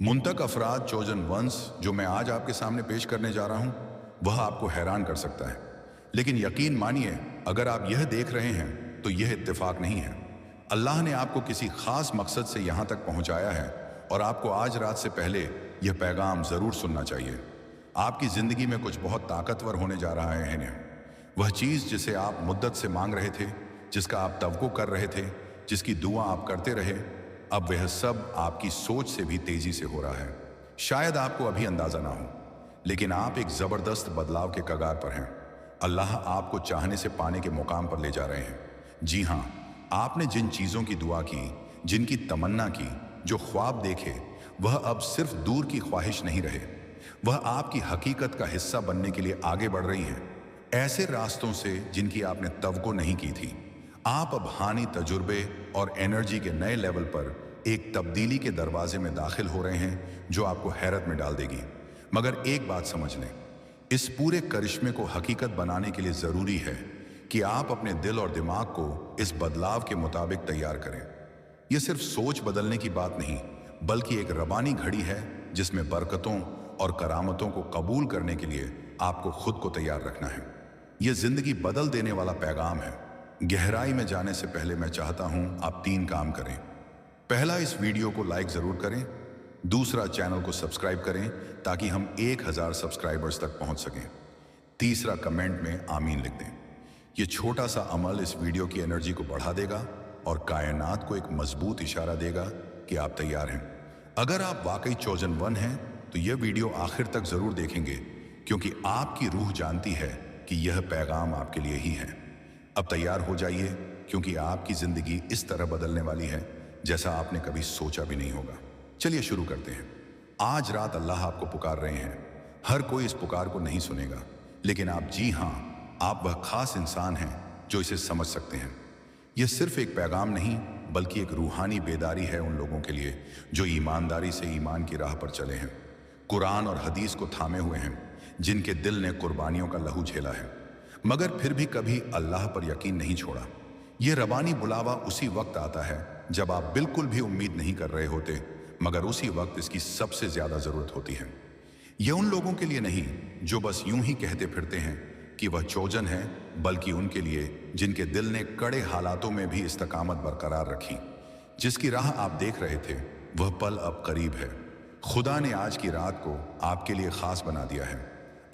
मुंतक अफराद chosen once जो मैं आज आपके सामने पेश करने जा रहा हूं, वह आपको हैरान कर सकता है। लेकिन यकीन मानिए, अगर आप यह देख रहे हैं तो यह इत्तेफाक नहीं है। अल्लाह ने आपको किसी खास मकसद से यहां तक पहुंचाया है और आपको आज रात से पहले यह पैगाम जरूर सुनना चाहिए। आपकी जिंदगी में कुछ बहुत ताकतवर होने जा रहा है। वह चीज जिसे आप मुद्दत से मांग रहे थे, जिसका आप तवक्को कर रहे थे, जिसकी दुआ आप करते रहे, अब वह सब आपकी सोच से भी तेजी से हो रहा है। शायद आपको अभी अंदाजा ना हो, लेकिन आप एक जबरदस्त बदलाव के कगार पर हैं। अल्लाह आपको चाहने से पाने के मुकाम पर ले जा रहे हैं। जी हां, आपने जिन चीजों की दुआ की, जिनकी तमन्ना की, जो ख्वाब देखे, वह अब सिर्फ दूर की ख्वाहिश नहीं रहे, वह आपकी हकीकत का हिस्सा बनने के लिए आगे बढ़ रही हैं। ऐसे रास्तों से जिनकी आपने तवक्को नहीं की थी। आप अब हानी तजुर्बे और एनर्जी के नए लेवल पर एक तब्दीली के दरवाजे में दाखिल हो रहे हैं जो आपको हैरत में डाल देगी। मगर एक बात समझ लें, इस पूरे करिश्मे को हकीकत बनाने के लिए जरूरी है कि आप अपने दिल और दिमाग को इस बदलाव के मुताबिक तैयार करें। यह सिर्फ सोच बदलने की बात नहीं, बल्कि एक रबानी घड़ी है जिसमें बरकतों और करामतों को कबूल करने के लिए आपको खुद को तैयार रखना है। यह जिंदगी बदल देने वाला पैगाम है। गहराई में जाने से पहले मैं चाहता हूं आप 3 काम करें। पहला, इस वीडियो को लाइक जरूर करें। दूसरा, चैनल को सब्सक्राइब करें ताकि हम 1000 सब्सक्राइबर्स तक पहुंच सकें। तीसरा, कमेंट में आमीन लिख दें। यह छोटा सा अमल इस वीडियो की एनर्जी को बढ़ा देगा और कायनात को एक मजबूत इशारा देगा कि आप तैयार हैं। अगर आप वाकई चोजन वन हैं तो यह वीडियो आखिर तक जरूर देखेंगे, क्योंकि आपकी रूह जानती है कि यह पैगाम आपके लिए ही है। अब तैयार हो जाइए, क्योंकि आपकी जिंदगी इस तरह बदलने वाली है जैसा आपने कभी सोचा भी नहीं होगा। चलिए शुरू करते हैं। आज रात अल्लाह आपको पुकार रहे हैं। हर कोई इस पुकार को नहीं सुनेगा, लेकिन आप, जी हां, आप वह खास इंसान हैं जो इसे समझ सकते हैं। यह सिर्फ एक पैगाम नहीं, बल्कि एक रूहानी बेदारी है उन लोगों के लिए जो ईमानदारी से ईमान की राह पर चले हैं, कुरान और हदीस को थामे हुए हैं, जिनके दिल ने कुर्बानियों का लहू झेला है, मगर फिर भी कभी अल्लाह पर यकीन नहीं छोड़ा। यह रबानी बुलावा उसी वक्त आता है जब आप बिल्कुल भी उम्मीद नहीं कर रहे होते, मगर उसी वक्त इसकी सबसे ज्यादा जरूरत होती है। यह उन लोगों के लिए नहीं जो बस यूं ही कहते फिरते हैं कि वह चोजन है, बल्कि उनके लिए जिनके दिल ने कड़े हालातों में भी इस्तकामत बरकरार रखी। जिसकी राह आप देख रहे थे, वह पल अब करीब है। खुदा ने आज की रात को आपके लिए खास बना दिया है।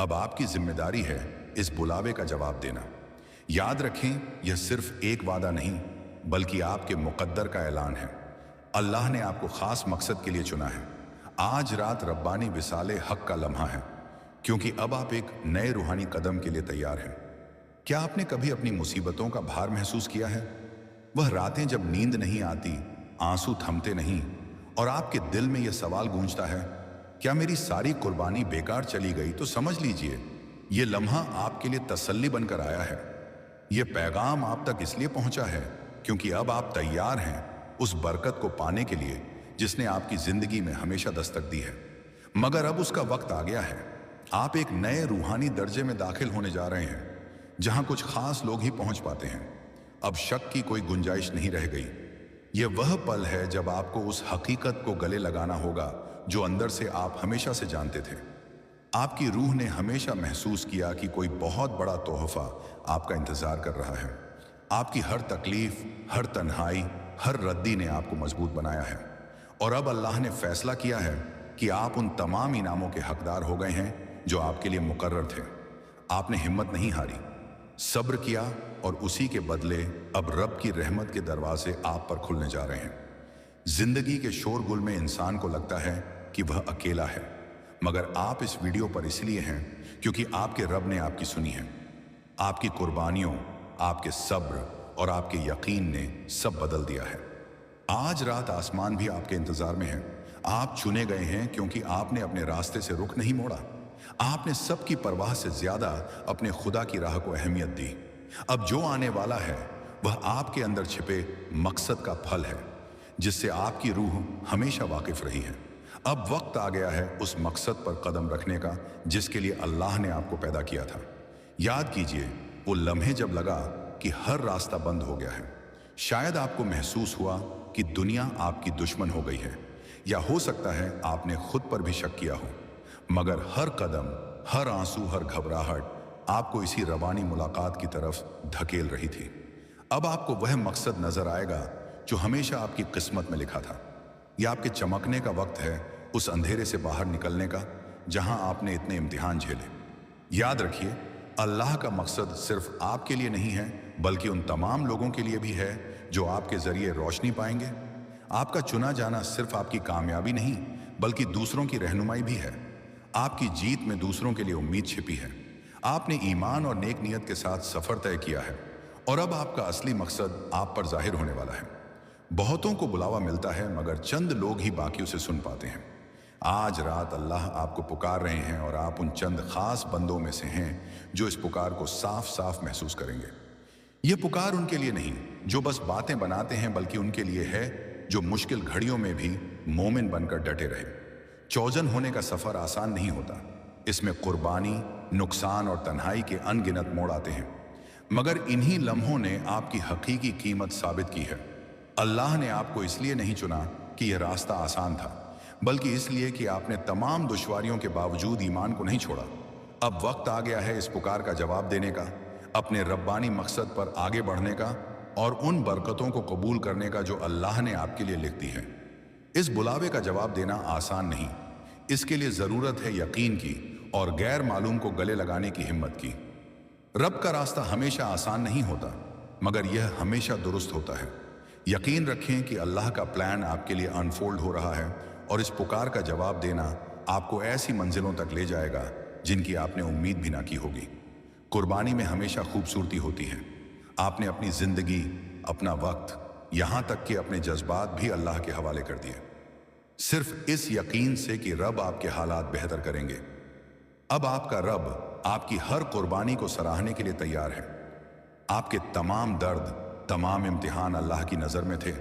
अब आपकी जिम्मेदारी है इस बुलावे का जवाब देना। याद रखें, यह सिर्फ एक वादा नहीं, बल्कि आपके मुकद्दर का ऐलान है। अल्लाह ने आपको खास मकसद के लिए चुना है। आज रात रब्बानी विसाले हक का लम्हा है, क्योंकि अब आप एक नए रूहानी कदम के लिए तैयार हैं। क्या आपने कभी अपनी मुसीबतों का भार महसूस किया है? वह रातें जब नींद नहीं आती, आंसू थमते नहीं, और आपके दिल में यह सवाल गूंजता है, क्या मेरी सारी कुर्बानी बेकार चली गई? तो समझ लीजिए, यह लम्हा आपके लिए तसल्ली बनकर आया है। यह पैगाम आप तक इसलिए पहुंचा है क्योंकि अब आप तैयार हैं उस बरकत को पाने के लिए जिसने आपकी जिंदगी में हमेशा दस्तक दी है। मगर अब उसका वक्त आ गया है। आप एक नए रूहानी दर्जे में दाखिल होने जा रहे हैं, जहां कुछ खास लोग ही पहुंच पाते हैं। अब शक की कोई गुंजाइश नहीं रह गई। यह वह पल है जब आपको उस हकीकत को गले लगाना होगा जो अंदर से आप हमेशा से जानते थे। आपकी रूह ने हमेशा महसूस किया कि कोई बहुत बड़ा तोहफा आपका इंतजार कर रहा है। आपकी हर तकलीफ, हर तन्हाई, हर रद्दी ने आपको मजबूत बनाया है। और अब अल्लाह ने फैसला किया है कि आप उन तमाम इनामों के हकदार हो गए हैं जो आपके लिए मुकर्रर थे। आपने हिम्मत नहीं हारी, सब्र किया, और उसी के बदले अब रब की रहमत के दरवाजे आप पर खुलने जा रहे हैं। जिंदगी के शोरगुल में इंसान को लगता है कि वह अकेला है, मगर आप इस वीडियो पर इसलिए हैं क्योंकि आपके रब ने आपकी सुनी है। आपकी कुर्बानियों, आपके सब्र और आपके यकीन ने सब बदल दिया है। आज रात आसमान भी आपके इंतजार में है। आप चुने गए हैं क्योंकि आपने अपने रास्ते से रुख नहीं मोड़ा। आपने सबकी परवाह से ज्यादा अपने खुदा की राह को अहमियत दी। अब जो आने वाला है वह आपके अंदर छिपे मकसद का फल है, जिससे आपकी रूह हमेशा वाकिफ रही है। अब वक्त आ गया है उस मकसद पर कदम रखने का जिसके लिए अल्लाह ने आपको पैदा किया था। याद कीजिए वो लम्हे जब लगा कि हर रास्ता बंद हो गया है। शायद आपको महसूस हुआ कि दुनिया आपकी दुश्मन हो गई है, या हो सकता है आपने खुद पर भी शक किया हो, मगर हर कदम, हर आंसू, हर घबराहट आपको इसी रवानी मुलाकात की तरफ धकेल रही थी। अब आपको वह मकसद नजर आएगा जो हमेशा आपकी किस्मत में लिखा था। यह आपके चमकने का वक्त है, उस अंधेरे से बाहर निकलने का जहां आपने इतने इम्तिहान झेले। याद रखिए, अल्लाह का मकसद सिर्फ आपके लिए नहीं है, बल्कि उन तमाम लोगों के लिए भी है जो आपके जरिए रोशनी पाएंगे। आपका चुना जाना सिर्फ आपकी कामयाबी नहीं, बल्कि दूसरों की रहनुमाई भी है। आपकी जीत में दूसरों के लिए उम्मीद छिपी है। आपने ईमान और नेक नियत के साथ सफर तय किया है और अब आपका असली मकसद आप पर जाहिर होने वाला है। बहुतों को बुलावा मिलता है, मगर चंद लोग ही बाकी उसे सुन पाते हैं। आज रात अल्लाह आपको पुकार रहे हैं और आप उन चंद खास बंदों में से हैं जो इस पुकार को साफ साफ महसूस करेंगे। यह पुकार उनके लिए नहीं जो बस बातें बनाते हैं, बल्कि उनके लिए है जो मुश्किल घड़ियों में भी मोमिन बनकर डटे रहे। चौजन होने का सफर आसान नहीं होता। इसमें कुर्बानी, नुकसान और तन्हाई के अनगिनत मोड़ आते हैं, मगर इन्हीं लम्हों ने आपकी हकीकी कीमत साबित की है। अल्लाह ने आपको इसलिए नहीं चुना कि यह रास्ता आसान था, बल्कि इसलिए कि आपने तमाम दुश्वारियों के बावजूद ईमान को नहीं छोड़ा। अब वक्त आ गया है इस पुकार का जवाब देने का, अपने रब्बानी मकसद पर आगे बढ़ने का और उन बरकतों को कबूल करने का जो अल्लाह ने आपके लिए लिख दी है। इस बुलावे का जवाब देना आसान नहीं। इसके लिए ज़रूरत है यकीन की और गैर मालूम को गले लगाने की हिम्मत की। रब का रास्ता हमेशा आसान नहीं होता, मगर यह हमेशा दुरुस्त होता है। यकीन रखें कि अल्लाह का प्लान आपके लिए अनफोल्ड हो रहा है और इस पुकार का जवाब देना आपको ऐसी मंजिलों तक ले जाएगा जिनकी आपने उम्मीद भी ना की होगी। कुर्बानी में हमेशा खूबसूरती होती है। आपने अपनी जिंदगी, अपना वक्त, यहां तक कि अपने जज्बात भी अल्लाह के हवाले कर दिए, सिर्फ इस यकीन से कि रब आपके हालात बेहतर करेंगे। अब आपका रब आपकी हर कुर्बानी को सराहने के लिए तैयार है। आपके तमाम दर्द, तमाम इम्तिहान अल्लाह की नज़र में थे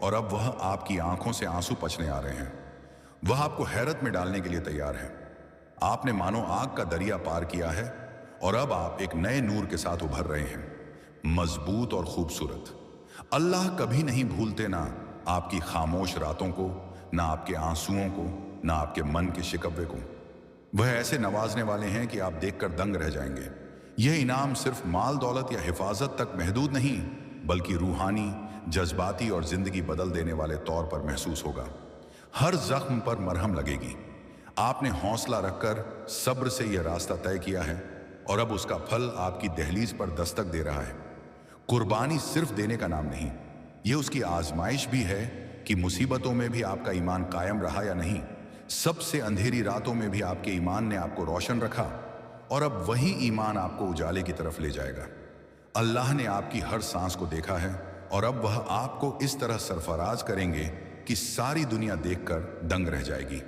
और अब वह आपकी आंखों से आंसू पचने आ रहे हैं। वह आपको हैरत में डालने के लिए तैयार है। आपने मानो आग का दरिया पार किया है और अब आप एक नए नूर के साथ उभर रहे हैं, मजबूत और खूबसूरत। अल्लाह कभी नहीं भूलते ना आपकी खामोश रातों को, ना आपके आंसुओं को, ना आपके मन के शिकवे को। वह ऐसे नवाजने वाले हैं कि आप देखकर दंग रह जाएंगे। यह इनाम सिर्फ माल दौलत या हिफाजत तक महदूद नहीं, बल्कि रूहानी, जज्बाती और जिंदगी बदल देने वाले तौर पर महसूस होगा। हर जख्म पर मरहम लगेगी। आपने हौसला रखकर सब्र से यह रास्ता तय किया है और अब उसका फल आपकी दहलीज पर दस्तक दे रहा है। कुर्बानी सिर्फ देने का नाम नहीं, यह उसकी आजमाइश भी है कि मुसीबतों में भी आपका ईमान कायम रहा या नहीं। सबसे अंधेरी रातों में भी आपके ईमान ने आपको रोशन रखा और अब वही ईमान आपको उजाले की तरफ ले जाएगा। अल्लाह ने आपकी हर सांस को देखा है और अब वह आपको इस तरह सरफराज करेंगे कि सारी दुनिया देखकर दंग रह जाएगी।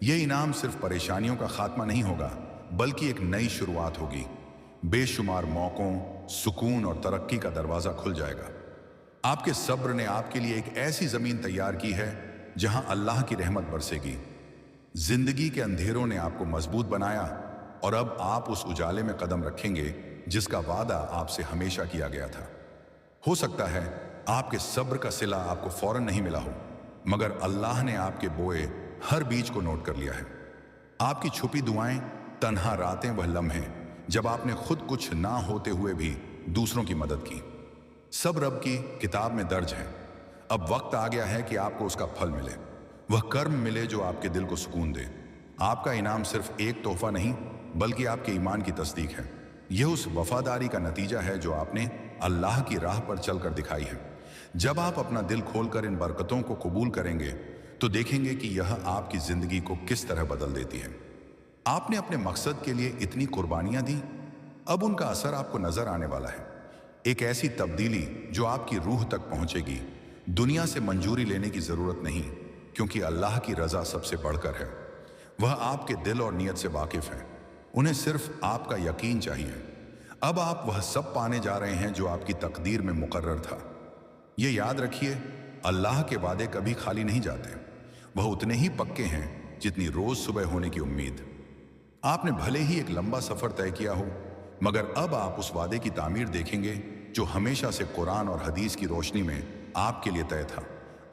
यह इनाम सिर्फ परेशानियों का खात्मा नहीं होगा, बल्कि एक नई शुरुआत होगी। बेशुमार मौकों, सुकून और तरक्की का दरवाजा खुल जाएगा। आपके सब्र ने आपके लिए एक ऐसी जमीन तैयार की है जहां अल्लाह की रहमत बरसेगी। जिंदगी के अंधेरों ने आपको मजबूत बनाया और अब आप उस उजाले में कदम रखेंगे जिसका वादा आपसे हमेशा किया गया था। हो सकता है आपके सब्र का सिला आपको फौरन नहीं मिला हो, मगर अल्लाह ने आपके बोए हर बीज को नोट कर लिया है। आपकी छुपी दुआएं, तन्हा रातें, वह लम्हे जब आपने खुद कुछ ना होते हुए भी दूसरों की मदद की, सब रब की किताब में दर्ज है। अब वक्त आ गया है कि आपको उसका फल मिले, वह कर्म मिले जो आपके दिल को सुकून दे। आपका इनाम सिर्फ एक तोहफा नहीं, बल्कि आपके ईमान की तस्दीक है। यह उस वफादारी का नतीजा है जो आपने अल्लाह की राह पर चलकर दिखाई है। जब आप अपना दिल खोलकर इन बरकतों को कबूल करेंगे तो देखेंगे कि यह आपकी जिंदगी को किस तरह बदल देती है। आपने अपने मकसद के लिए इतनी कुर्बानियां दी, अब उनका असर आपको नजर आने वाला है। एक ऐसी तब्दीली जो आपकी रूह तक पहुंचेगी। दुनिया से मंजूरी लेने की जरूरत नहीं, क्योंकि अल्लाह की रजा सबसे बढ़कर है। वह आपके दिल और नीयत से वाकिफ है। उन्हें सिर्फ आपका यकीन चाहिए। अब आप वह सब पाने जा रहे हैं जो आपकी तकदीर में मुकर्रर था। यह याद रखिए, अल्लाह के वादे कभी खाली नहीं जाते। वह उतने ही पक्के हैं जितनी रोज सुबह होने की उम्मीद। आपने भले ही एक लंबा सफर तय किया हो, मगर अब आप उस वादे की तामीर देखेंगे जो हमेशा से कुरान और हदीस की रोशनी में आपके लिए तय था।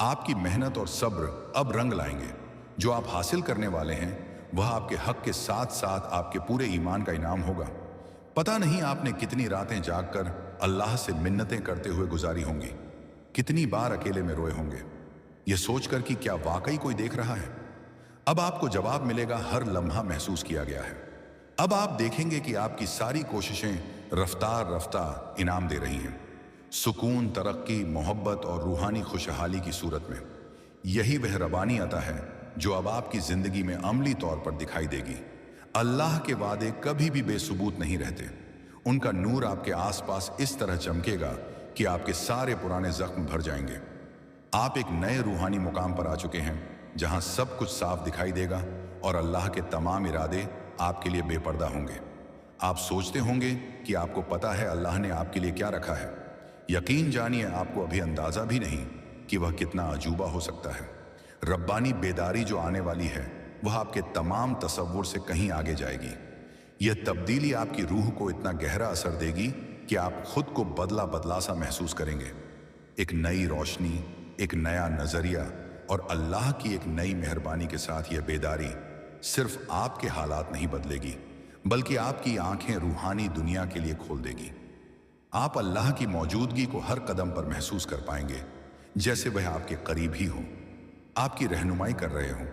आपकी मेहनत और सब्र अब रंग लाएंगे। जो आप हासिल करने वाले हैं वह आपके हक के साथ साथ आपके पूरे ईमान का इनाम होगा। पता नहीं आपने कितनी रातें जागकर अल्लाह से मिन्नतें करते हुए गुजारी होंगी, कितनी बार अकेले में रोए होंगे, यह सोचकर कि क्या वाकई कोई देख रहा है। अब आपको जवाब मिलेगा, हर लम्हा महसूस किया गया है। अब आप देखेंगे कि आपकी सारी कोशिशें रफ्तार रफ्तार इनाम दे रही हैं, सुकून, तरक्की, मोहब्बत और रूहानी खुशहाली की सूरत में। यही वह रबानी अता है जो अब आपकी जिंदगी में अमली तौर पर दिखाई देगी। अल्लाह के वादे कभी भी बेसुबूत नहीं रहते। उनका नूर आपके आसपास इस तरह चमकेगा कि आपके सारे पुराने जख्म भर जाएंगे। आप एक नए रूहानी मुकाम पर आ चुके हैं जहां सब कुछ साफ दिखाई देगा और अल्लाह के तमाम इरादे आपके लिए बेपर्दा होंगे। आप सोचते होंगे कि आपको पता है अल्लाह ने आपके लिए क्या रखा है। यकीन जानिए, आपको अभी अंदाजा भी नहीं कि वह कितना अजूबा हो सकता है। रब्बानी बेदारी जो आने वाली है वह आपके तमाम तसव्वुर से कहीं आगे जाएगी। यह तब्दीली आपकी रूह को इतना गहरा असर देगी कि आप खुद को बदला बदला सा महसूस करेंगे। एक नई रोशनी, एक नया नजरिया और अल्लाह की एक नई मेहरबानी के साथ यह बेदारी सिर्फ आपके हालात नहीं बदलेगी, बल्कि आपकी आंखें रूहानी दुनिया के लिए खोल देगी। आप अल्लाह की मौजूदगी को हर कदम पर महसूस कर पाएंगे, जैसे वह आपके करीब ही हो, आपकी रहनुमाई कर रहे हों।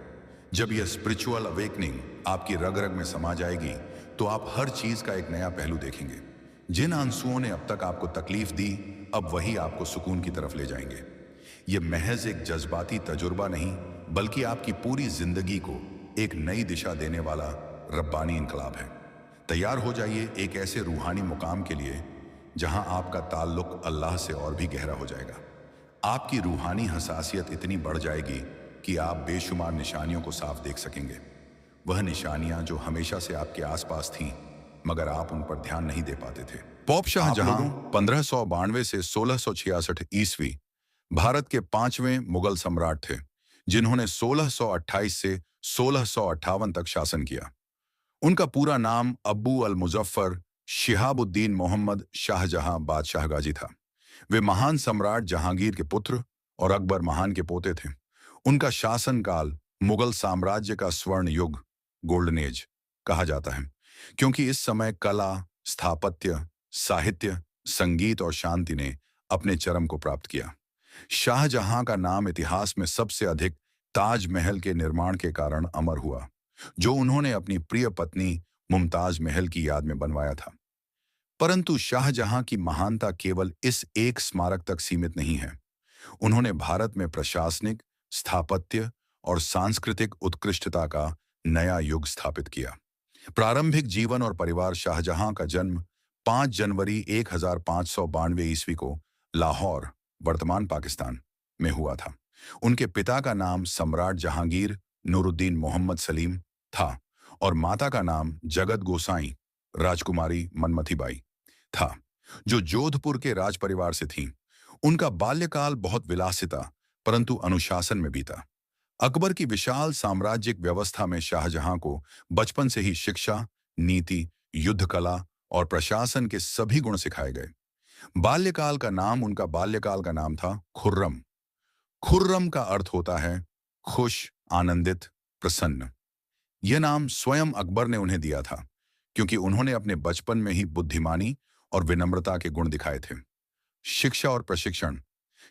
जब यह स्पिरिचुअल अवेकनिंग आपकी रग रग में समा जाएगी तो आप हर चीज का एक नया पहलू देखेंगे। जिन आंसुओं ने अब तक आपको तकलीफ दी, अब वही आपको सुकून की तरफ ले जाएंगे। यह महज एक जज्बाती तजुर्बा नहीं, बल्कि आपकी पूरी जिंदगी को एक नई दिशा देने वाला रब्बानी इनकलाब है। तैयार हो जाइए एक ऐसे रूहानी मुकाम के लिए जहां आपका ताल्लुक अल्लाह से और भी गहरा हो जाएगा। आपकी रूहानी हसासियत इतनी बढ़ जाएगी कि आप बेशुमार निशानियों को साफ देख सकेंगे। वह निशानियां जो हमेशा से आपके आसपास थीं, मगर आप उन पर ध्यान नहीं दे पाते थे। पॉप शाहजहां 1592 से 1666 ईस्वी भारत के 5वें मुगल सम्राट थे, जिन्होंने 1628 से 1658 तक शासन किया। उनका पूरा नाम अब्बू अल मुजफ्फर शिहाबुद्दीन मोहम्मद शाहजहां बादशाह गाजी था। वे महान सम्राट जहांगीर के पुत्र और अकबर महान के पोते थे। उनका शासनकाल मुगल साम्राज्य का स्वर्ण युग, गोल्डन एज कहा जाता है, क्योंकि इस समय कला, स्थापत्य, साहित्य, संगीत और शांति ने अपने चरम को प्राप्त किया। शाहजहां का नाम इतिहास में सबसे अधिक ताजमहल के निर्माण के कारण अमर हुआ, जो उन्होंने अपनी प्रिय पत्नी मुमताज महल की याद में बनवाया था। परंतु शाहजहां की महानता केवल इस एक स्मारक तक सीमित नहीं है। उन्होंने भारत में प्रशासनिक, स्थापत्य और सांस्कृतिक उत्कृष्टता का नया युग स्थापित किया। प्रारंभिक जीवन और परिवार। शाहजहां का जन्म 5 जनवरी 1592 ईस्वी को लाहौर, वर्तमान पाकिस्तान में हुआ था। उनके पिता का नाम सम्राट जहांगीर नूरुद्दीन मोहम्मद सलीम था और माता का नाम जगत गोसाई राजकुमारी मनमथीबाई था, जो जोधपुर के राज परिवार से थीं। उनका बाल्यकाल बहुत विलासिता परंतु अनुशासन में बीता। अकबर की विशाल साम्राज्यिक व्यवस्था में शाहजहां को बचपन से ही शिक्षा, नीति, युद्ध कला और प्रशासन के सभी गुण सिखाए गए। उनका बाल्यकाल का नाम था खुर्रम। खुर्रम का अर्थ होता है खुश, आनंदित, प्रसन्न। यह नाम स्वयं अकबर ने उन्हें दिया था, क्योंकि उन्होंने अपने बचपन में ही बुद्धिमानी और विनम्रता के गुण दिखाए थे। शिक्षा और प्रशिक्षण।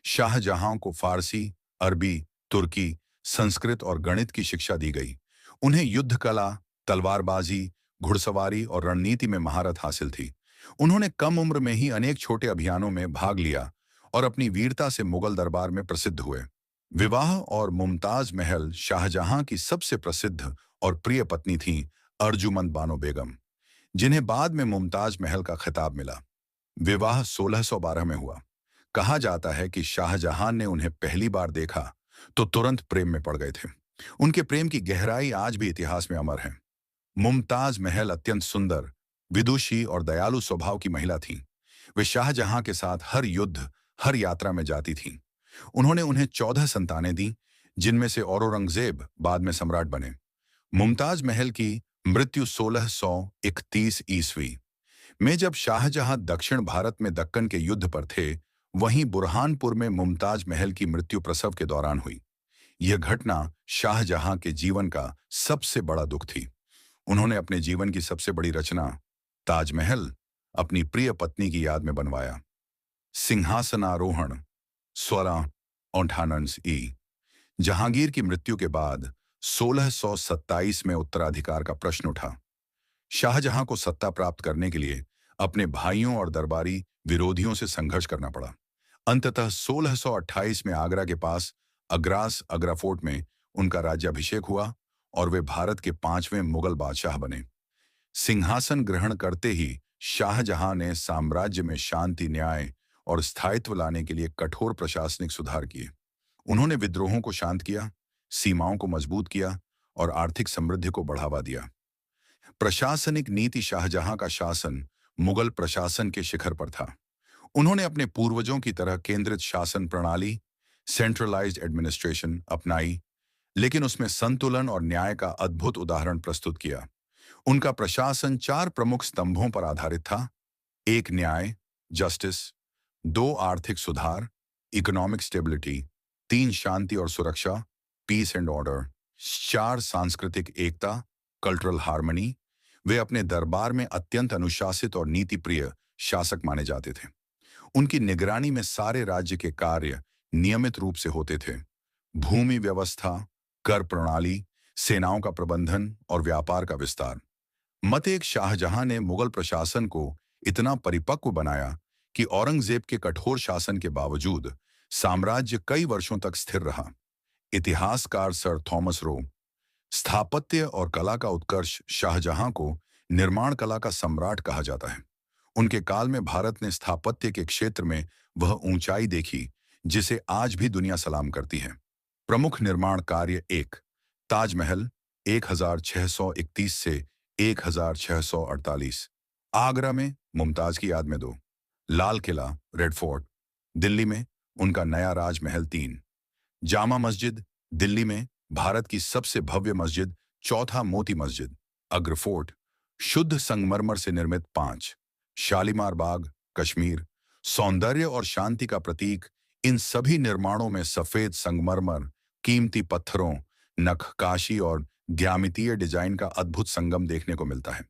शाहजहां को फारसी, अरबी, तुर्की, संस्कृत और गणित की शिक्षा दी गई। उन्हें युद्ध कला, तलवारबाजी, घुड़सवारी और रणनीति में महारत हासिल थी। उन्होंने कम उम्र में ही अनेक छोटे अभियानों में भाग लिया और अपनी वीरता से मुगल दरबार में प्रसिद्ध हुए। विवाह और मुमताज महल शाहजहां की सबसे प्रसिद्ध और प्रिय पत्नी थीं अर्जुमंद बानो बेगम, जिन्हें बाद में मुमताज महल का खिताब मिला। विवाह 1612 में हुआ। कहा जाता है कि शाहजहां ने उन्हें पहली बार देखा तो तुरंत प्रेम में पड़ गए थे। उनके प्रेम की गहराई आज भी इतिहास में अमर है। मुमताज महल अत्यंत सुंदर, विदुषी और दयालु स्वभाव की महिला थीं। वे शाहजहां के साथ हर युद्ध, हर यात्रा में जाती थीं। उन्होंने उन्हें 14 संतानें दी, जिनमें से औरंगजेब बाद में सम्राट बने। मुमताज महल की मृत्यु 1631 ईस्वी में, जब शाहजहां दक्षिण भारत में दक्कन के युद्ध पर थे, वहीं बुरहानपुर में मुमताज महल की मृत्यु प्रसव के दौरान हुई। यह घटना शाहजहां के जीवन का सबसे बड़ा दुख थी। उन्होंने अपने जीवन की सबसे बड़ी रचना ताजमहल अपनी प्रिय पत्नी की याद में बनवाया। सिंहासनारोहण 1628 ई। जहांगीर की मृत्यु के बाद 1627 में उत्तराधिकार का प्रश्न उठा। शाहजहां को सत्ता प्राप्त करने के लिए अपने भाइयों और दरबारी विरोधियों से संघर्ष करना पड़ा। अंततः 1628 में आगरा के पास अग्रास अग्रा फोर्ट में उनका राज्याभिषेक हुआ और वे भारत के 5वें मुगल बादशाह बने। सिंहासन ग्रहण करते ही शाहजहां ने साम्राज्य में शांति, न्याय और स्थायित्व लाने के लिए कठोर प्रशासनिक सुधार किए। उन्होंने विद्रोहों को शांत किया, सीमाओं को मजबूत किया और आर्थिक समृद्धि को बढ़ावा दिया। प्रशासनिक नीति शाहजहां का शासन मुगल प्रशासन के शिखर पर था। उन्होंने अपने पूर्वजों की तरह केंद्रित शासन प्रणाली, सेंट्रलाइज्ड एडमिनिस्ट्रेशन अपनाई, लेकिन उसमें संतुलन और न्याय का अद्भुत उदाहरण प्रस्तुत किया। उनका प्रशासन 4 प्रमुख स्तंभों पर आधारित था। 1 न्याय, जस्टिस। 2 आर्थिक सुधार, इकोनॉमिक स्टेबिलिटी। 3 शांति और सुरक्षा, पीस एंड ऑर्डर। 4 सांस्कृतिक एकता, कल्चरल हार्मनी। वे अपने दरबार में अत्यंत अनुशासित और नीतिप्रिय शासक माने जाते थे। उनकी निगरानी में सारे राज्य के कार्य नियमित रूप से होते थे। भूमि व्यवस्था, कर प्रणाली, सेनाओं का प्रबंधन और व्यापार का विस्तार। मत एक शाहजहां ने मुगल प्रशासन को इतना परिपक्व बनाया कि औरंगजेब के कठोर शासन के बावजूद साम्राज्य कई वर्षों तक स्थिर रहा। इतिहासकार सर थॉमस रो स्थापत्य और कला का उत्कर्ष शाहजहां को निर्माण कला का सम्राट कहा जाता है। उनके काल में भारत ने स्थापत्य के क्षेत्र में वह ऊंचाई देखी जिसे आज भी दुनिया सलाम करती है। प्रमुख निर्माण कार्य 1 ताजमहल 1631 से 1648, आगरा में मुमताज की याद में 2, लाल किला रेड फोर्ट, दिल्ली में उनका नया राजमहल 3, जामा मस्जिद दिल्ली में भारत की सबसे भव्य मस्जिद चौथा मोती मस्जिद, अग्र फोर्ट शुद्ध संगमरमर से निर्मित 5, शालीमार बाग कश्मीर सौंदर्य और शांति का प्रतीक। इन सभी निर्माणों में सफेद संगमरमर, कीमती पत्थरों, नक्काशी और ज्यामितीय डिजाइन का अद्भुत संगम देखने को मिलता है।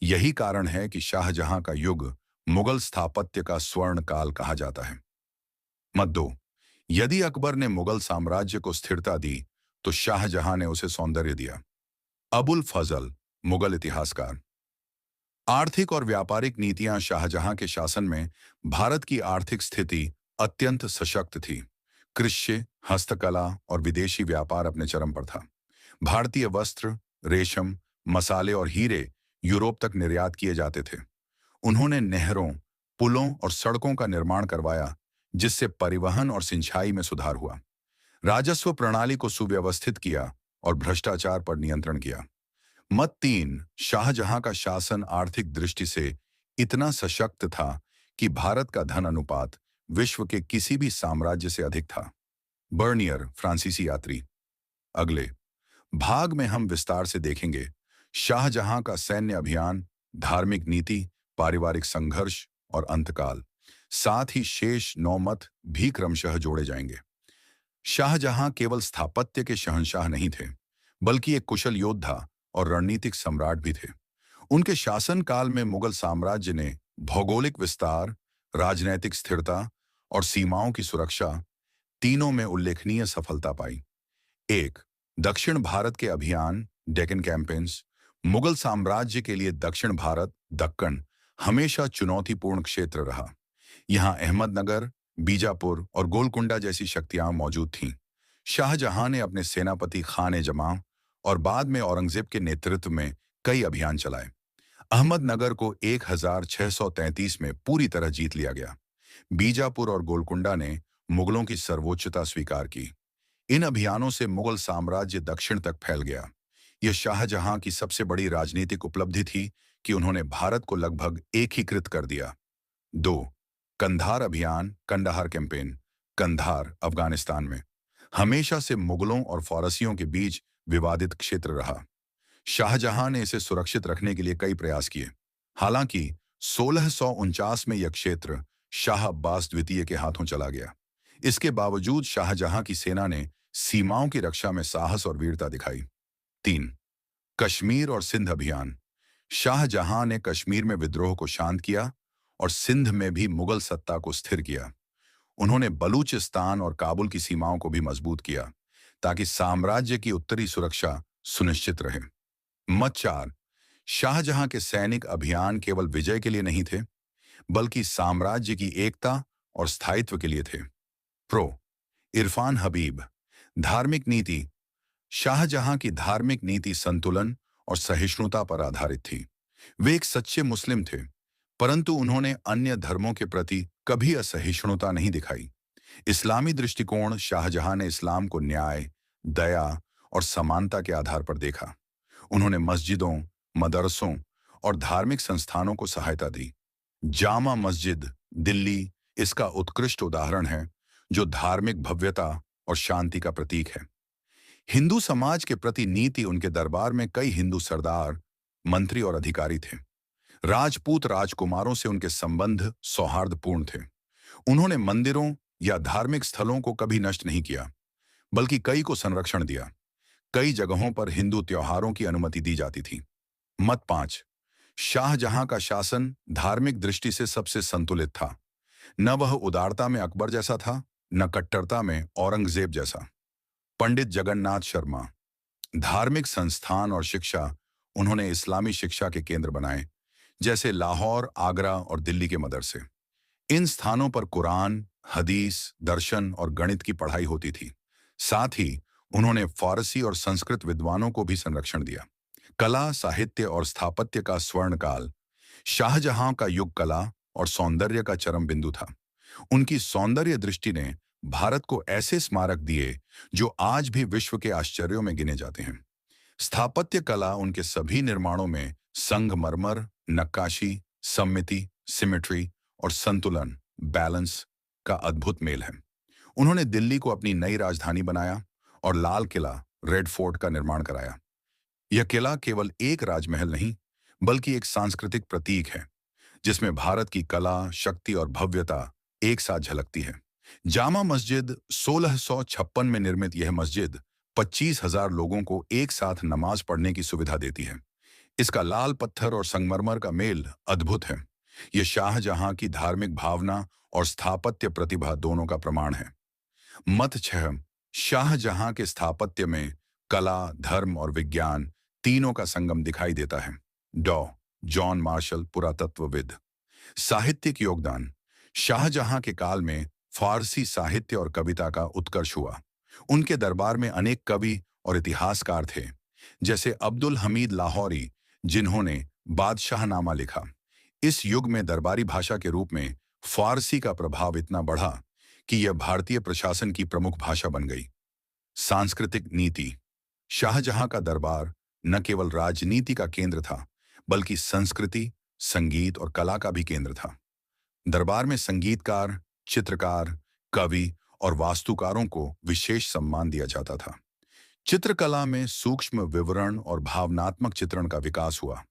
यही कारण है कि शाहजहां का युग मुगल स्थापत्य का स्वर्ण काल कहा जाता है। मत 2। यदि अकबर ने मुगल साम्राज्य को स्थिरता दी तो शाहजहां ने उसे सौंदर्य दिया। अबुल फजल मुगल इतिहासकार। आर्थिक और व्यापारिक नीतियां शाहजहां के शासन में भारत की आर्थिक स्थिति अत्यंत सशक्त थी। कृषि, हस्तकला और विदेशी व्यापार अपने चरम पर था। भारतीय वस्त्र, रेशम, मसाले और हीरे यूरोप तक निर्यात किए जाते थे। उन्होंने नहरों, पुलों और सड़कों का निर्माण करवाया जिससे परिवहन और सिंचाई में सुधार हुआ। राजस्व प्रणाली को सुव्यवस्थित किया और भ्रष्टाचार पर नियंत्रण किया। मत 3। शाहजहां का शासन आर्थिक दृष्टि से इतना सशक्त था कि भारत का धन अनुपात विश्व के किसी भी साम्राज्य से अधिक था। बर्नियर फ्रांसीसी यात्री। अगले भाग में हम विस्तार से देखेंगे शाहजहां का सैन्य अभियान, धार्मिक नीति, पारिवारिक संघर्ष और अंतकाल। साथ ही शेष 9 मत भी क्रमशः जोड़े जाएंगे। शाहजहां केवल स्थापत्य के शहंशाह नहीं थे, बल्कि एक कुशल योद्धा और रणनीतिक सम्राट भी थे। उनके शासनकाल में मुगल साम्राज्य ने भौगोलिक विस्तार, राजनैतिक स्थिरता और सीमाओं की सुरक्षा तीनों में उल्लेखनीय सफलता पाई। 1। दक्षिण भारत के अभियान, डेक्कन कैंपेन्स। मुगल साम्राज्य के लिए दक्षिण भारत, दक्कन, हमेशा चुनौतीपूर्ण क्षेत्र रहा। यहाँ अहमदनगर, बीजापुर और गोलकुंडा जैसी शक्तियां मौजूद थीं। शाहजहां ने अपने सेनापति खान-ए-जमां और बाद में औरंगजेब के नेतृत्व में कई अभियान चलाए। अहमदनगर को 1633 में पूरी तरह जीत लिया गया। बीजापुर और गोलकुंडा ने मुगलों की सर्वोच्चता स्वीकार की। इन अभियानों से मुगल साम्राज्य दक्षिण तक फैल गया। यह शाहजहां की सबसे बड़ी राजनीतिक उपलब्धि थी कि उन्होंने भारत को लगभग एकीकृत कर दिया। 2। कंधार अभियान, कंदाहार कैंपेन। कंधार अफगानिस्तान में हमेशा से मुगलों और फारसियों के बीच विवादित क्षेत्र रहा। शाहजहां ने इसे सुरक्षित रखने के लिए कई प्रयास किए। हालांकि 1649 में यह क्षेत्र शाह अब्बास द्वितीय के हाथों चला गया। इसके बावजूद शाहजहां की सेना ने सीमाओं की रक्षा में साहस और वीरता दिखाई। 3. कश्मीर और सिंध अभियान। शाहजहां ने कश्मीर में विद्रोह को शांत किया और सिंध में भी मुगल सत्ता को स्थिर किया। उन्होंने बलूचिस्तान और काबुल की सीमाओं को भी मजबूत किया ताकि साम्राज्य की उत्तरी सुरक्षा सुनिश्चित रहे। मत 4. शाहजहां के सैनिक अभियान केवल विजय के लिए नहीं थे, बल्कि साम्राज्य की एकता और स्थायित्व के लिए थे। प्रो. इरफान हबीब। धार्मिक नीति। शाहजहां की धार्मिक नीति संतुलन और सहिष्णुता पर आधारित थी। वे एक सच्चे मुस्लिम थे, परंतु उन्होंने अन्य धर्मों के प्रति कभी असहिष्णुता नहीं दिखाई। इस्लामी दृष्टिकोण। शाहजहां ने इस्लाम को न्याय, दया और समानता के आधार पर देखा। उन्होंने मस्जिदों, मदरसों और धार्मिक संस्थानों को सहायता दी। जामा मस्जिद, दिल्ली इसका उत्कृष्ट उदाहरण है, जो धार्मिक भव्यता और शांति का प्रतीक है। हिंदू समाज के प्रति नीति। उनके दरबार में कई हिंदू सरदार, मंत्री और अधिकारी थे। राजपूत राजकुमारों से उनके संबंध सौहार्दपूर्ण थे। उन्होंने मंदिरों या धार्मिक स्थलों को कभी नष्ट नहीं किया, बल्कि कई को संरक्षण दिया। कई जगहों पर हिंदू त्योहारों की अनुमति दी जाती थी। मत 5. शाहजहां का शासन धार्मिक दृष्टि से सबसे संतुलित था। न वह उदारता में अकबर जैसा था, न कट्टरता में औरंगजेब जैसा। पंडित जगन्नाथ शर्मा। धार्मिक संस्थान और शिक्षा। उन्होंने इस्लामी शिक्षा के केंद्र बनाए, जैसे लाहौर, आगरा और दिल्ली के मदरसे। इन स्थानों पर कुरान, हदीस, दर्शन और गणित की पढ़ाई होती थी। साथ ही उन्होंने फारसी और संस्कृत विद्वानों को भी संरक्षण दिया। कला, साहित्य और स्थापत्य का स्वर्ण काल। शाहजहां का युग कला और सौंदर्य का चरम बिंदु था। उनकी सौंदर्य दृष्टि ने भारत को ऐसे स्मारक दिए जो आज भी विश्व के आश्चर्यों में गिने जाते हैं। स्थापत्य कला। उनके सभी निर्माणों में संगमरमर, नक्काशी, सममिति, सिमेट्री और संतुलन, बैलेंस का अद्भुत मेल है। उन्होंने दिल्ली को अपनी नई राजधानी बनाया और लाल किला, रेड फोर्ट का निर्माण कराया। यह किला केवल एक राजमहल नहीं, बल्कि एक सांस्कृतिक प्रतीक है, जिसमें भारत की कला, शक्ति और भव्यता एक साथ झलकती है। जामा मस्जिद। 1656 में निर्मित यह मस्जिद 25,000 लोगों को एक साथ नमाज पढ़ने की सुविधा देती है। इसका लाल पत्थर और संगमरमर का मेल अद्भुत है। यह शाहजहां की धार्मिक भावना और स्थापत्य प्रतिभा दोनों का प्रमाण है। मत 6. शाहजहां के स्थापत्य में कला, धर्म और विज्ञान तीनों का संगम दिखाई देता है। डॉ. जॉन मार्शल, पुरातत्वविद। साहित्यिक योगदान। शाहजहां के काल में फारसी साहित्य और कविता का उत्कर्ष हुआ। उनके दरबार में अनेक कवि और इतिहासकार थे, जैसे अब्दुल हमीद लाहौरी, जिन्होंने बादशाहनामा लिखा। इस युग में दरबारी भाषा के रूप में फारसी का प्रभाव इतना बढ़ा कि यह भारतीय प्रशासन की प्रमुख भाषा बन गई। सांस्कृतिक नीति। शाहजहां का दरबार न केवल राजनीति का केंद्र था, बल्कि संस्कृति, संगीत और कला का भी केंद्र था। दरबार में संगीतकार, चित्रकार, कवि और वास्तुकारों को विशेष सम्मान दिया जाता था। चित्रकला में सूक्ष्म विवरण और भावनात्मक चित्रण का विकास हुआ।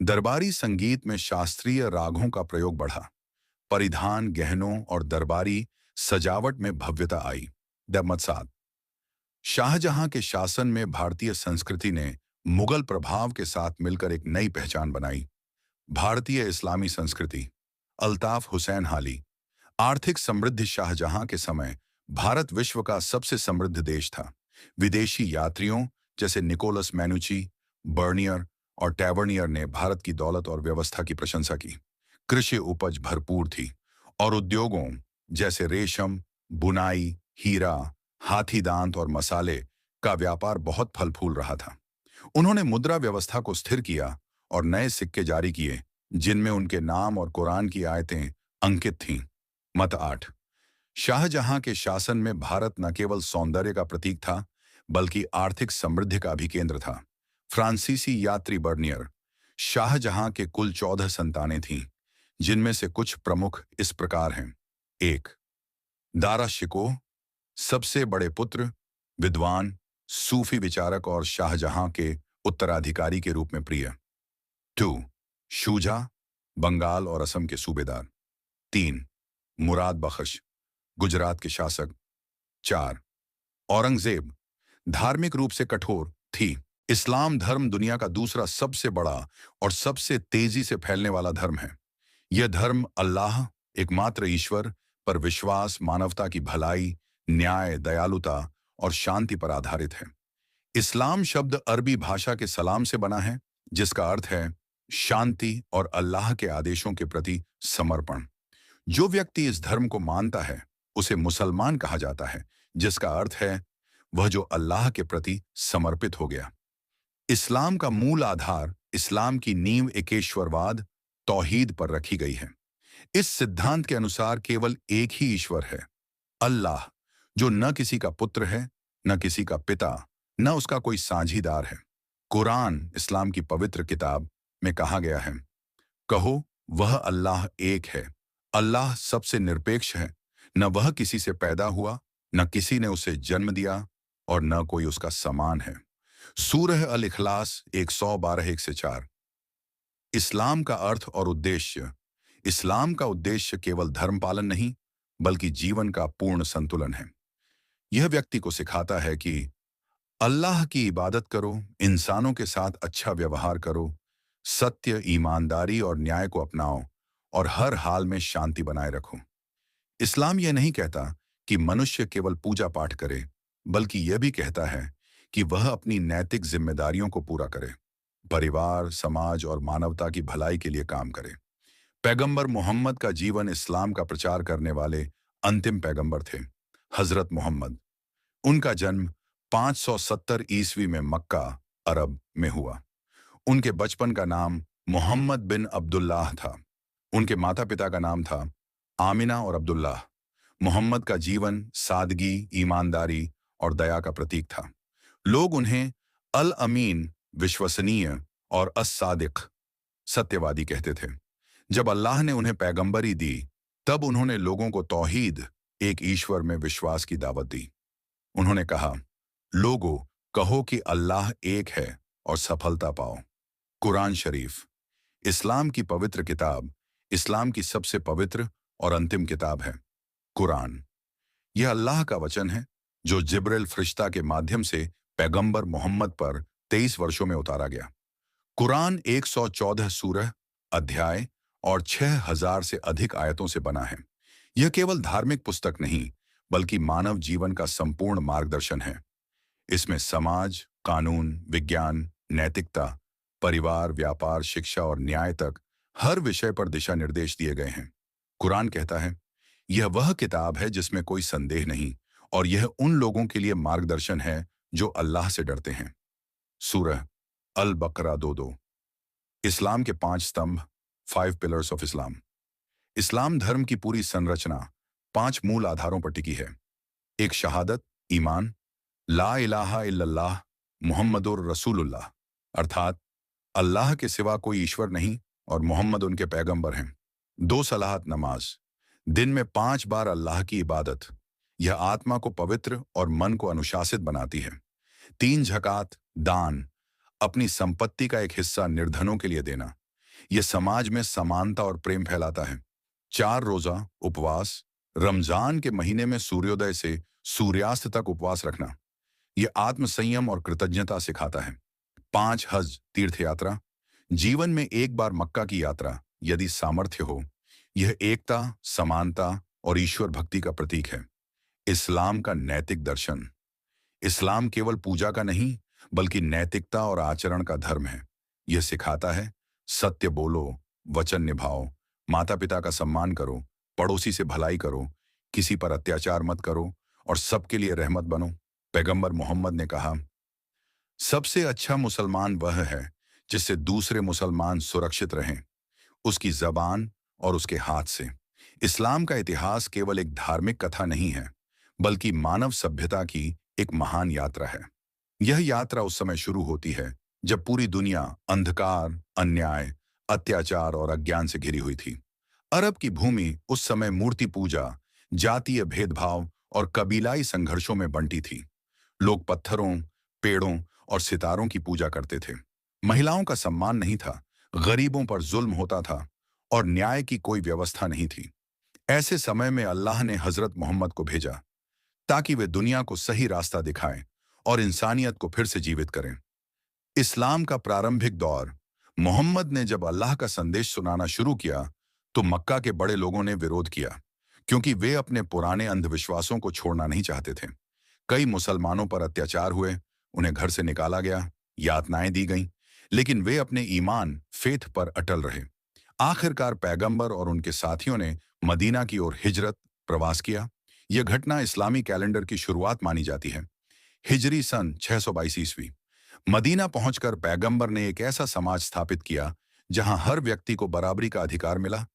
दरबारी संगीत में शास्त्रीय रागों का प्रयोग बढ़ा। परिधान, गहनों और दरबारी सजावट में भव्यता आई। मत 7. शाहजहां के शासन में भारतीय संस्कृति ने मुगल प्रभाव के साथ मिलकर एक नई पहचान बनाई। भारतीय इस्लामी संस्कृति। अल्ताफ हुसैन हाली। आर्थिक समृद्धि। शाहजहां के समय भारत विश्व का सबसे समृद्ध देश था। विदेशी यात्रियों जैसे निकोलस मैनुची, बर्नियर और टैवर्नियर ने भारत की दौलत और व्यवस्था की प्रशंसा की। कृषि उपज भरपूर थी और उद्योगों जैसे रेशम, बुनाई, हीरा, हाथी दांत और मसाले का व्यापार बहुत फल फूल रहा था। उन्होंने मुद्रा व्यवस्था को स्थिर किया और नए सिक्के जारी किए, जिनमें उनके नाम और कुरान की आयतें अंकित थीं। मत 8. शाहजहां के शासन में भारत न केवल सौंदर्य का प्रतीक था, बल्कि आर्थिक समृद्धि का भी केंद्र था। फ्रांसीसी यात्री बर्नियर। शाहजहां के कुल 14 संतानें थीं, जिनमें से कुछ प्रमुख इस प्रकार हैं। 1. दारा शिकोह, सबसे बड़े पुत्र, विद्वान, सूफी विचारक और शाहजहां के उत्तराधिकारी के रूप में प्रिय। 2. शुजा, बंगाल और असम के सूबेदार। 3. मुराद बख्श, गुजरात के शासक। 4. औरंगजेब, धार्मिक रूप से कठोर थी। इस्लाम धर्म दुनिया का दूसरा सबसे बड़ा और सबसे तेजी से फैलने वाला धर्म है। यह धर्म अल्लाह, एकमात्र ईश्वर, पर विश्वास, मानवता की भलाई, न्याय, दयालुता और शांति पर आधारित है। इस्लाम शब्द अरबी भाषा के सलाम से बना है, जिसका अर्थ है शांति और अल्लाह के आदेशों के प्रति समर्पण। जो व्यक्ति इस धर्म को मानता है उसे मुसलमान कहा जाता है, जिसका अर्थ है वह जो अल्लाह के प्रति समर्पित हो गया। इस्लाम का मूल आधार, इस्लाम की नींव एकेश्वरवाद, तौहीद पर रखी गई है। इस सिद्धांत के अनुसार केवल एक ही ईश्वर है, अल्लाह, जो न किसी का पुत्र है, न किसी का पिता, न उसका कोई साझीदार है। कुरान, इस्लाम की पवित्र किताब, में कहा गया है, कहो वह अल्लाह एक है। अल्लाह सबसे निरपेक्ष है, न वह किसी से पैदा हुआ, न किसी ने उसे जन्म दिया और न कोई उसका समान है। सूरह अल इखलास 112-104। इस्लाम का अर्थ और उद्देश्य। इस्लाम का उद्देश्य केवल धर्म पालन नहीं, बल्कि जीवन का पूर्ण संतुलन है। यह व्यक्ति को सिखाता है कि अल्लाह की इबादत करो, इंसानों के साथ अच्छा व्यवहार करो, सत्य, ईमानदारी और न्याय को अपनाओ और हर हाल में शांति बनाए रखो। इस्लाम यह नहीं कहता कि मनुष्य केवल पूजा पाठ करे, बल्कि यह भी कहता है कि वह अपनी नैतिक जिम्मेदारियों को पूरा करे, परिवार, समाज और मानवता की भलाई के लिए काम करे। पैगंबर मोहम्मद का जीवन इस्लाम का प्रचार करने वाले अंतिम पैगंबर थे, हजरत मोहम्मद। उनका जन्म 570 ईस्वी में मक्का, अरब में हुआ। उनके बचपन का नाम मोहम्मद बिन अब्दुल्लाह था। उनके माता पिता का नाम था आमिना और अब्दुल्लाह। मोहम्मद का जीवन सादगी, ईमानदारी और दया का प्रतीक था। लोग उन्हें अल अमीन, विश्वसनीय, और अस-सादिक, सत्यवादी कहते थे। जब अल्लाह ने उन्हें पैगंबरी दी, तब उन्होंने लोगों को तौहीद, एक ईश्वर में विश्वास की दावत दी। उन्होंने कहा, लोगों, कहो कि अल्लाह एक है और सफलता पाओ। कुरान शरीफ, इस्लाम की पवित्र किताब, इस्लाम की सबसे पवित्र और अंतिम किताब है। कुरान, यह अल्लाह का वचन है जो जिब्रील फरिश्ता के माध्यम से पैगंबर मोहम्मद पर 23 वर्षों में उतारा गया। कुरान 114 सूरह, अध्याय और 6000 से अधिक आयतों से बना है। यह केवल धार्मिक पुस्तक नहीं, बल्कि मानव जीवन का संपूर्ण मार्गदर्शन है। इसमें समाज, कानून, विज्ञान, नैतिकता, परिवार, व्यापार, शिक्षा और न्याय तक हर विषय पर दिशा निर्देश दिए गए हैं। कुरान कहता है, यह वह किताब है जिसमें कोई संदेह नहीं, और यह उन लोगों के लिए मार्गदर्शन है जो अल्लाह से डरते हैं। सूरह अल बकरा 2:2। इस्लाम के 5 स्तंभ, 5 पिलर्स ऑफ इस्लाम। इस्लाम धर्म की पूरी संरचना 5 मूल आधारों पर टिकी है। एक, शहादत, ईमान, ला इलाहा इल्लल्लाह मुहम्मदुर रसूलुल्लाह, अर्थात अल्लाह के सिवा कोई ईश्वर नहीं और मोहम्मद उनके पैगंबर हैं। 2, सलाहत, नमाज, दिन में 5 बार अल्लाह की इबादत, यह आत्मा को पवित्र और मन को अनुशासित बनाती है। 3, झकात, दान, अपनी संपत्ति का एक हिस्सा निर्धनों के लिए देना, यह समाज में समानता और प्रेम फैलाता है। 4, रोजा, उपवास, रमजान के महीने में सूर्योदय से सूर्यास्त तक उपवास रखना, यह आत्मसंयम और कृतज्ञता सिखाता है। 5, हज, तीर्थ यात्रा, जीवन में एक बार मक्का की यात्रा, यदि सामर्थ्य हो। यह एकता, समानता और ईश्वर भक्ति का प्रतीक है। इस्लाम का नैतिक दर्शन। इस्लाम केवल पूजा का नहीं, बल्कि नैतिकता और आचरण का धर्म है। यह सिखाता है, सत्य बोलो, वचन निभाओ, माता पिता का सम्मान करो, पड़ोसी से भलाई करो, किसी पर अत्याचार मत करो और सबके लिए रहमत बनो। पैगंबर मोहम्मद ने कहा, सबसे अच्छा मुसलमान वह है जिससे दूसरे मुसलमान सुरक्षित रहें, उसकी जबान और उसके हाथ से। इस्लाम का इतिहास केवल एक धार्मिक कथा नहीं है, बल्कि मानव सभ्यता की एक महान यात्रा है। यह यात्रा उस समय शुरू होती है जब पूरी दुनिया अंधकार, अन्याय, अत्याचार और अज्ञान से घिरी हुई थी। अरब की भूमि उस समय मूर्ति पूजा, जातीय भेदभाव और कबीलाई संघर्षों में बंटी थी। लोग पत्थरों, पेड़ों और सितारों की पूजा करते थे। महिलाओं का सम्मान नहीं था, गरीबों पर जुल्म होता था और न्याय की कोई व्यवस्था नहीं थी। ऐसे समय में अल्लाह ने हजरत मोहम्मद को भेजा ताकि वे दुनिया को सही रास्ता दिखाएं और इंसानियत को फिर से जीवित करें। इस्लाम का प्रारंभिक दौर, मोहम्मद ने जब अल्लाह का संदेश सुनाना शुरू किया तो मक्का के बड़े लोगों ने विरोध किया, क्योंकि वे अपने पुराने अंधविश्वासों को छोड़ना नहीं चाहते थे। कई मुसलमानों पर अत्याचार हुए, उन्हें घर से निकाला गया, यातनाएं दी गईं, लेकिन वे अपने ईमान फेथ पर अटल रहे। आखिरकार पैगंबर और उनके साथियों ने मदीना की ओर हिजरत प्रवास किया। यह घटना इस्लामी कैलेंडर की शुरुआत मानी जाती है। हिजरी सन 622 ईस्वी। मदीना पहुंचकर पैगंबर ने एक ऐसा समाज स्थापित किया जहां हर व्यक्ति को बराबरी का अधिकार मिला।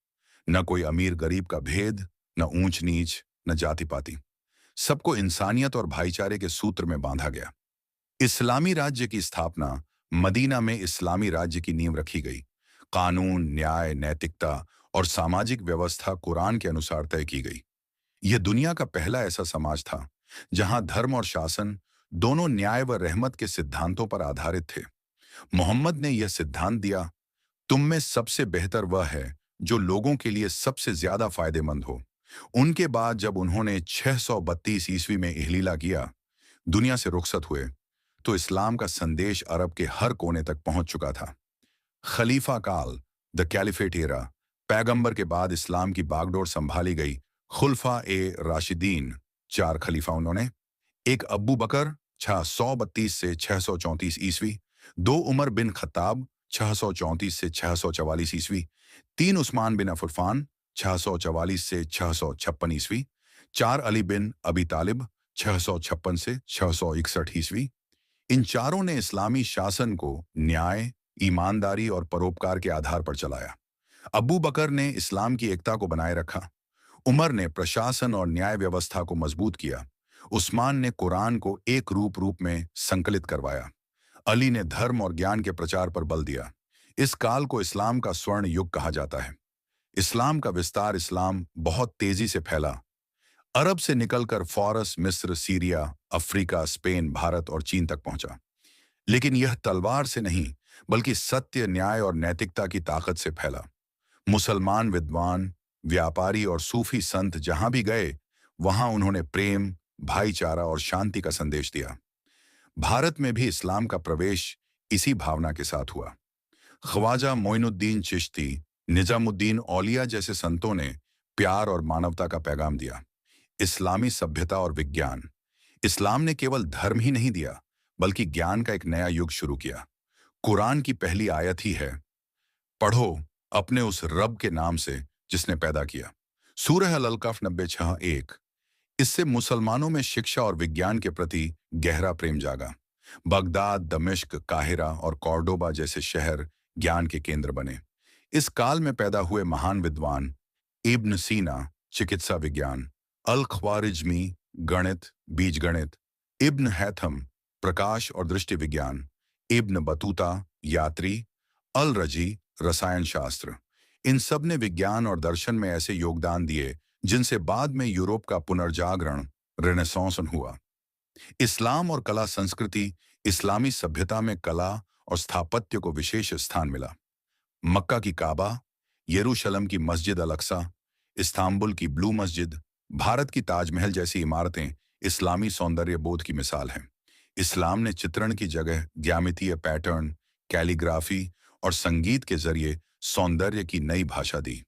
न कोई अमीर गरीब का भेद, न ऊंच नीच, न जाति पाति। सबको इंसानियत और भाईचारे के सूत्र में बांधा गया। इस्लामी राज्य की स्थापना, मदीना में इस्लामी राज्य की नींव रखी गई। कानून, न्याय, नैतिकता और सामाजिक व्यवस्था कुरान के अनुसार तय की गई। यह दुनिया का पहला ऐसा समाज था जहां धर्म और शासन दोनों न्याय व रहमत के सिद्धांतों पर आधारित थे। मोहम्मद ने यह सिद्धांत दिया, तुम में सबसे बेहतर वह है जो लोगों के लिए सबसे ज्यादा फायदेमंद हो। उनके बाद जब उन्होंने 632 ईस्वी में इहलीला किया, दुनिया से रुखसत हुए, तो इस्लाम का संदेश अरब के हर कोने तक पहुंच चुका था। खलीफा काल, द कैलिफेट एरा, पैगंबर के बाद इस्लाम की बागडोर संभाली गई खुलफा ए राशिदीन, 4 खलीफा उन्होंने। एक अब्बू बकर 632 से 634 ईस्वी, 2 उमर बिन खत्ताब 634 से 644 ईस्वी, 3 उस्मान बिन अफुरफान 644 से 656 ईस्वी, 4 अली बिन अबी तालिब 656 से 661 ईस्वी। इन चारों ने इस्लामी शासन को न्याय, ईमानदारी और परोपकार के आधार पर चलाया। अबू बकर ने इस्लाम की एकता को बनाए रखा। उमर ने प्रशासन और न्याय व्यवस्था को मजबूत किया। उस्मान ने कुरान को एक रूप में संकलित करवाया। अली ने धर्म और ज्ञान के प्रचार पर बल दिया। इस काल को इस्लाम का स्वर्ण युग कहा जाता है। इस्लाम का विस्तार, इस्लाम बहुत तेजी से फैला। अरब से निकलकर फारस, मिस्र, सीरिया, अफ्रीका, स्पेन, भारत और चीन तक पहुंचा। लेकिन यह तलवार से नहीं, बल्कि सत्य, न्याय और नैतिकता की ताकत से फैला। मुसलमान विद्वान, व्यापारी और सूफी संत जहां भी गए, वहां उन्होंने प्रेम, भाईचारा और शांति का संदेश दिया। भारत में भी इस्लाम का प्रवेश इसी भावना के साथ हुआ। ख्वाजा मोइनुद्दीन चिश्ती, निजामुद्दीन औलिया जैसे संतों ने प्यार और मानवता का पैगाम दिया। इस्लामी सभ्यता और विज्ञान, इस्लाम ने केवल धर्म ही नहीं दिया, बल्कि ज्ञान का एक नया युग शुरू किया। कुरान की पहली आयत ही है, पढ़ो अपने उस रब के नाम से जिसने पैदा किया। सूरह अल-कफ 96:1। इससे मुसलमानों में शिक्षा और विज्ञान के प्रति गहरा प्रेम जागा। बगदाद, दमिश्क, काहिरा और कॉर्डोबा जैसे शहर ज्ञान के केंद्र बने। इस काल में पैदा हुए महान विद्वान, इब्न सीना चिकित्सा विज्ञान, अल ख्वारिज्मी गणित, बीजगणित, इब्न हैथम प्रकाश और दृष्टि विज्ञान, इब्न बतूता यात्री, अल रजी रसायन शास्त्र, इन सब ने विज्ञान और दर्शन में ऐसे योगदान दिए जिनसे बाद में यूरोप का पुनर्जागरण, रेनेसांस हुआ। इस्लाम और कला संस्कृति, इस्लामी सभ्यता में कला और स्थापत्य को विशेष स्थान मिला। मक्का की काबा, यरूशलेम की मस्जिद अल अक्सा, इस्तांबुल की ब्लू मस्जिद, भारत की ताजमहल जैसी इमारतें इस्लामी सौंदर्य बोध की मिसाल हैं। इस्लाम ने चित्रण की जगह ज्यामितीय पैटर्न, कैलीग्राफी और संगीत के जरिए सौंदर्य की नई भाषा दी।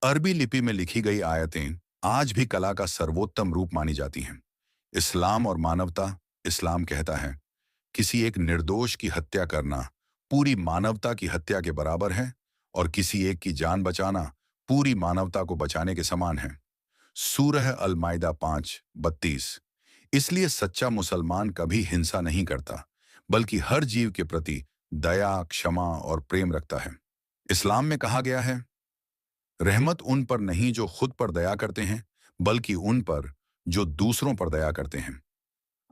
अरबी लिपि में लिखी गई आयतें आज भी कला का सर्वोत्तम रूप मानी जाती हैं। इस्लाम और मानवता, इस्लाम कहता है, किसी एक निर्दोष की हत्या करना पूरी मानवता की हत्या के बराबर है और किसी एक की जान बचाना पूरी मानवता को बचाने के समान है। सूरह अल-माइदा 5:32। इसलिए सच्चा मुसलमान कभी हिंसा नहीं करता, बल्कि हर जीव के प्रति दया, क्षमा और प्रेम रखता है। इस्लाम में कहा गया है, रहमत उन पर नहीं जो खुद पर दया करते हैं, बल्कि उन पर जो दूसरों पर दया करते हैं।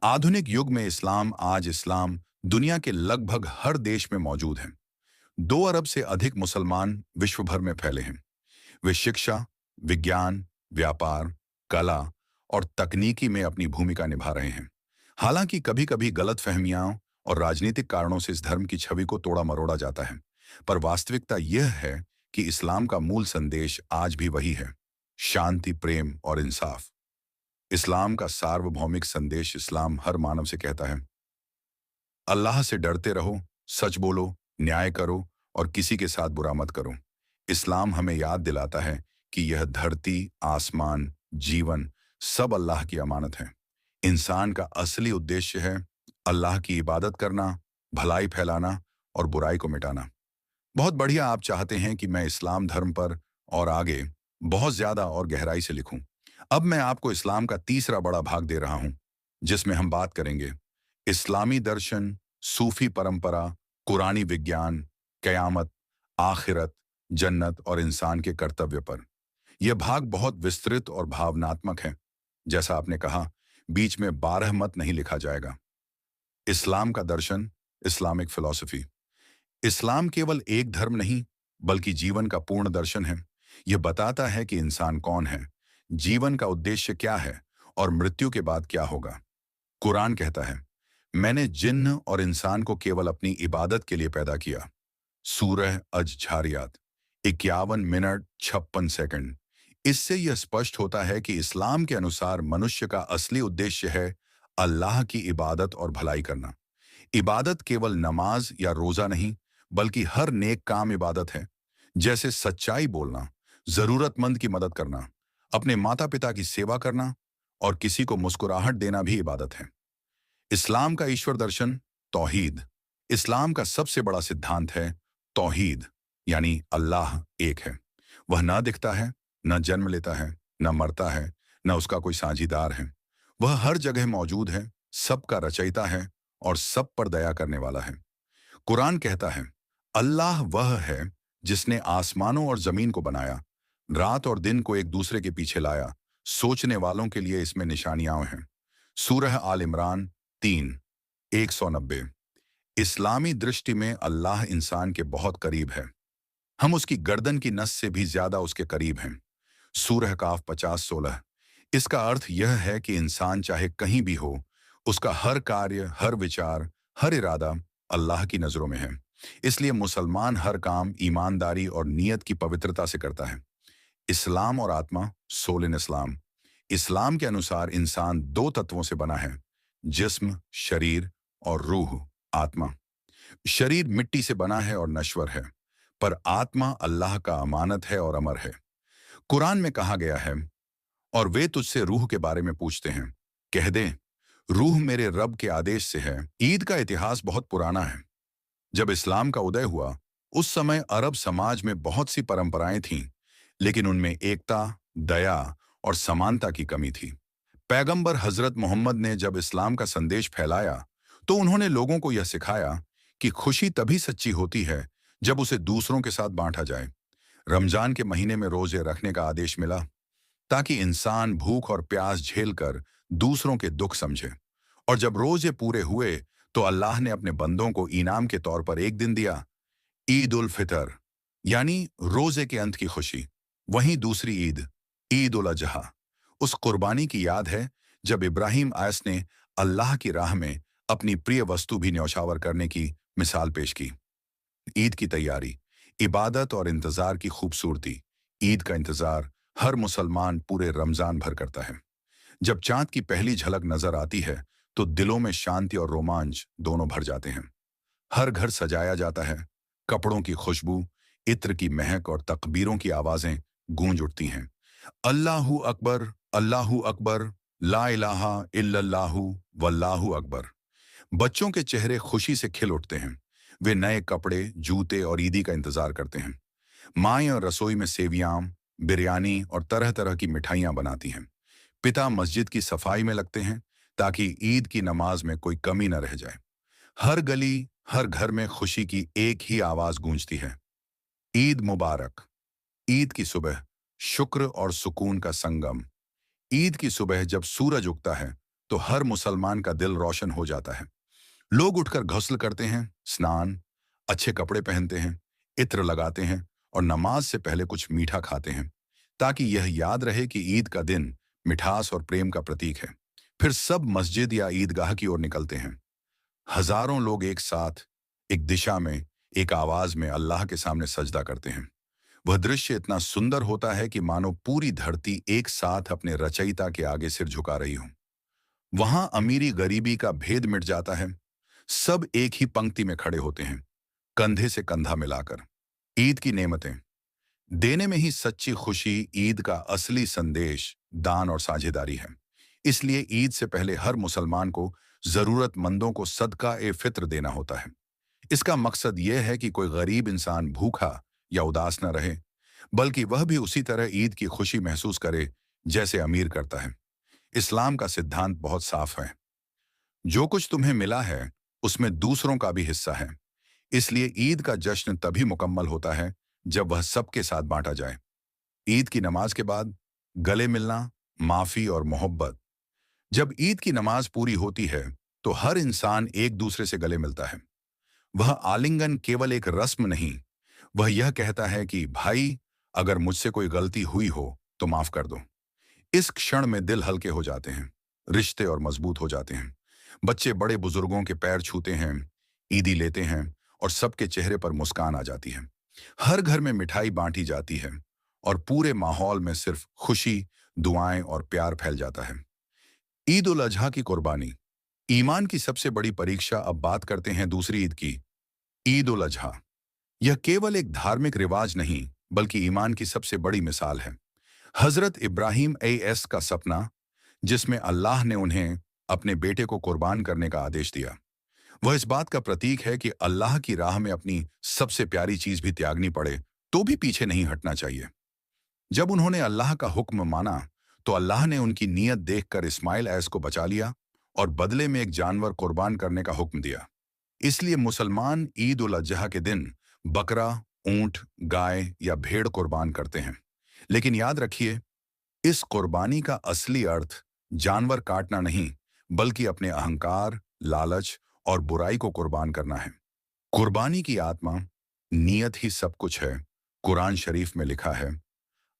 आधुनिक युग में इस्लाम दुनिया के लगभग हर देश में मौजूद है। 2 अरब से अधिक मुसलमान विश्व भर में फैले हैं। वे शिक्षा, विज्ञान, व्यापार, कला और तकनीकी में अपनी भूमिका निभा रहे हैं। हालांकि कभी-कभी गलतफहमियां और राजनीतिक कारणों से इस धर्म की छवि को तोड़ा मरोड़ा जाता है, पर वास्तविकता यह है कि इस्लाम का मूल संदेश आज भी वही है। शांति, प्रेम और इंसाफ। इस्लाम का सार्वभौमिक संदेश इस्लाम हर मानव से कहता है, अल्लाह से डरते रहो, सच बोलो, न्याय करो और किसी के साथ बुरा मत करो। इस्लाम हमें याद दिलाता है कि यह धरती, आसमान, जीवन सब अल्लाह की अमानत है। इंसान का असली उद्देश्य है अल्लाह की इबादत करना, भलाई फैलाना और बुराई को मिटाना। बहुत बढ़िया, आप चाहते हैं कि मैं इस्लाम धर्म पर और आगे बहुत ज्यादा और गहराई से लिखूं। अब मैं आपको इस्लाम का तीसरा बड़ा भाग दे रहा हूं, जिसमें हम बात करेंगे इस्लामी दर्शन, सूफी परंपरा, कुरानी विज्ञान, कयामत, आखिरत, जन्नत और इंसान के कर्तव्य पर। यह भाग बहुत विस्तृत और भावनात्मक है। जैसा आपने कहा, बीच में 12 मत नहीं लिखा जाएगा। इस्लाम का दर्शन, इस्लामिक फिलॉसफी। इस्लाम केवल एक धर्म नहीं, बल्कि जीवन का पूर्ण दर्शन है। यह बताता है कि इंसान कौन है, जीवन का उद्देश्य क्या है और मृत्यु के बाद क्या होगा। कुरान कहता है, मैंने जिन्न और इंसान को केवल अपनी इबादत के लिए पैदा किया। सूरह अज झारियात 51 मिनट 56 सेकंड। इससे यह स्पष्ट होता है कि इस्लाम के अनुसार मनुष्य का असली उद्देश्य है अल्लाह की इबादत और भलाई करना। इबादत केवल नमाज या रोजा नहीं, बल्कि हर नेक काम इबादत है। जैसे सच्चाई बोलना, जरूरतमंद की मदद करना, अपने माता पिता की सेवा करना और किसी को मुस्कुराहट देना भी इबादत है। इस्लाम का ईश्वर दर्शन, तौहीद। इस्लाम का सबसे बड़ा सिद्धांत है तौहीद, यानी अल्लाह एक है। वह ना दिखता है, न जन्म लेता है, न मरता है, न उसका कोई साझीदार है। वह हर जगह मौजूद है, सबका रचयिता है और सब पर दया करने वाला है। कुरान कहता है, अल्लाह वह है जिसने आसमानों और जमीन को बनाया, रात और दिन को एक दूसरे के पीछे लाया। सोचने वालों के लिए इसमें निशानियां हैं। सूरह आल इमरान 3:190। इस्लामी दृष्टि में अल्लाह इंसान के बहुत करीब है। हम उसकी गर्दन की नस से भी ज्यादा उसके करीब हैं। सूरह काफ 50:16। इसका अर्थ यह है कि इंसान चाहे कहीं भी हो, उसका हर कार्य, हर विचार, हर इरादा अल्लाह की नजरों में है। इसलिए मुसलमान हर काम ईमानदारी और नीयत की पवित्रता से करता है। इस्लाम और आत्मा, सोल इन इस्लाम। इस्लाम के अनुसार इंसान दो तत्वों से बना है, जिस्म, शरीर और रूह, आत्मा। शरीर मिट्टी से बना है और नश्वर है, पर आत्मा अल्लाह का अमानत है और अमर है। कुरान में कहा गया है, और वे तुझसे रूह के बारे में पूछते हैं, कह दे, रूह मेरे रब के आदेश से है। ईद का इतिहास बहुत पुराना है। जब इस्लाम का उदय हुआ, उस समय अरब समाज में बहुत सी परंपराएं थीं, लेकिन उनमें एकता, दया और समानता की कमी थी। पैगंबर हजरत मोहम्मद ने जब इस्लाम का संदेश फैलाया, तो उन्होंने लोगों को यह सिखाया कि खुशी तभी सच्ची होती है जब उसे दूसरों के साथ बांटा जाए। रमजान के महीने में रोजे रखने का आदेश मिला, ताकि इंसान भूख और प्यास झेलकर दूसरों के दुख समझे। और जब रोजे पूरे हुए, तो अल्लाह ने अपने बंदों को इनाम के तौर पर एक दिन दिया, ईद उल फितर, यानी रोजे के अंत की खुशी। वहीं दूसरी ईद, ईद उल अजहा, उस कुर्बानी की याद है जब इब्राहिम आयस ने अल्लाह की राह में अपनी प्रिय वस्तु भी न्यौछावर करने की मिसाल पेश की। ईद की तैयारी, इबादत और इंतजार की खूबसूरती। ईद का इंतजार हर मुसलमान पूरे रमजान भर करता है। जब चांद की पहली झलक नजर आती है, तो दिलों में शांति और रोमांच दोनों भर जाते हैं। हर घर सजाया जाता है, कपड़ों की खुशबू, इत्र की महक और तकबीरों की आवाजें गूंज उठती हैं। अल्लाहू अकबर, अल्लाहू अकबर, ला इलाहा इल्लल्लाहु वल्लाहु अकबर। बच्चों के चेहरे खुशी से खिल उठते हैं। वे नए कपड़े, जूते और ईदी का इंतजार करते हैं। माएं और रसोई में सेवियां, बिरयानी और तरह तरह की मिठाइयां बनाती हैं। पिता मस्जिद की सफाई में लगते हैं, ताकि ईद की नमाज में कोई कमी न रह जाए। हर गली, हर घर में खुशी की एक ही आवाज गूंजती है, ईद मुबारक। ईद की सुबह, शुक्र और सुकून का संगम। ईद की सुबह जब सूरज उगता है, तो हर मुसलमान का दिल रोशन हो जाता है। लोग उठकर गुस्ल करते हैं, स्नान, अच्छे कपड़े पहनते हैं, इत्र लगाते हैं और नमाज से पहले कुछ मीठा खाते हैं, ताकि यह याद रहे कि ईद का दिन मिठास और प्रेम का प्रतीक है। फिर सब मस्जिद या ईदगाह की ओर निकलते हैं। हजारों लोग एक साथ, एक दिशा में, एक आवाज में अल्लाह के सामने सजदा करते हैं। वह दृश्य इतना सुंदर होता है कि मानो पूरी धरती एक साथ अपने रचयिता के आगे सिर झुका रही हो। वहां अमीरी गरीबी का भेद मिट जाता है। सब एक ही पंक्ति में खड़े होते हैं, कंधे से कंधा मिलाकर। ईद की नेमतें देने में ही सच्ची खुशी, ईद का असली संदेश दान और साझेदारी है। इसलिए ईद से पहले हर मुसलमान को जरूरतमंदों को सदका ए फित्र देना होता है। इसका मकसद यह है कि कोई गरीब इंसान भूखा या उदास न रहे, बल्कि वह भी उसी तरह ईद की खुशी महसूस करे जैसे अमीर करता है। इस्लाम का सिद्धांत बहुत साफ है। जो कुछ तुम्हें मिला है उसमें दूसरों का भी हिस्सा है। इसलिए ईद का जश्न तभी मुकम्मल होता है जब वह सबके साथ बांटा जाए। ईद की नमाज के बाद गले मिलना, माफी और मोहब्बत। जब ईद की नमाज पूरी होती है तो हर इंसान एक दूसरे से गले मिलता है। वह आलिंगन केवल एक रस्म नहीं, वह यह कहता है कि भाई, अगर मुझसे कोई गलती हुई हो तो माफ कर दो। इस क्षण में दिल हल्के हो जाते हैं, रिश्ते और मजबूत हो जाते हैं। बच्चे बड़े बुजुर्गों के पैर छूते हैं, ईदी लेते हैं और सबके चेहरे पर मुस्कान आ जाती है। हर घर में मिठाई बांटी जाती है और पूरे माहौल में सिर्फ खुशी, दुआएं और प्यार फैल जाता है। ईद उल अजहा की कुर्बानी, ईमान की सबसे बड़ी परीक्षा। अब बात करते हैं दूसरी ईद की, ईद उल अजहा। यह केवल एक धार्मिक रिवाज नहीं, बल्कि ईमान की सबसे बड़ी मिसाल है। हजरत इब्राहिम एस का सपना, जिसमें अल्लाह ने उन्हें अपने बेटे को कुर्बान करने का आदेश दिया, वह इस बात का प्रतीक है कि अल्लाह की राह में अपनी सबसे प्यारी चीज भी त्यागनी पड़े तो भी पीछे नहीं हटना चाहिए। जब उन्होंने अल्लाह का हुक्म माना तो अल्लाह ने उनकी नीयत देखकर इस्माइल ऐस को बचा लिया और बदले में एक जानवर कुर्बान करने का हुक्म दिया। इसलिए मुसलमान ईद उल अजहा के दिन बकरा, ऊंट, गाय या भेड़ कुर्बान करते हैं। लेकिन याद रखिए, इस कुर्बानी का असली अर्थ जानवर काटना नहीं, बल्कि अपने अहंकार, लालच और बुराई को कुर्बान करना है। कुर्बानी की आत्मा, नीयत ही सब कुछ है। कुरान शरीफ में लिखा है,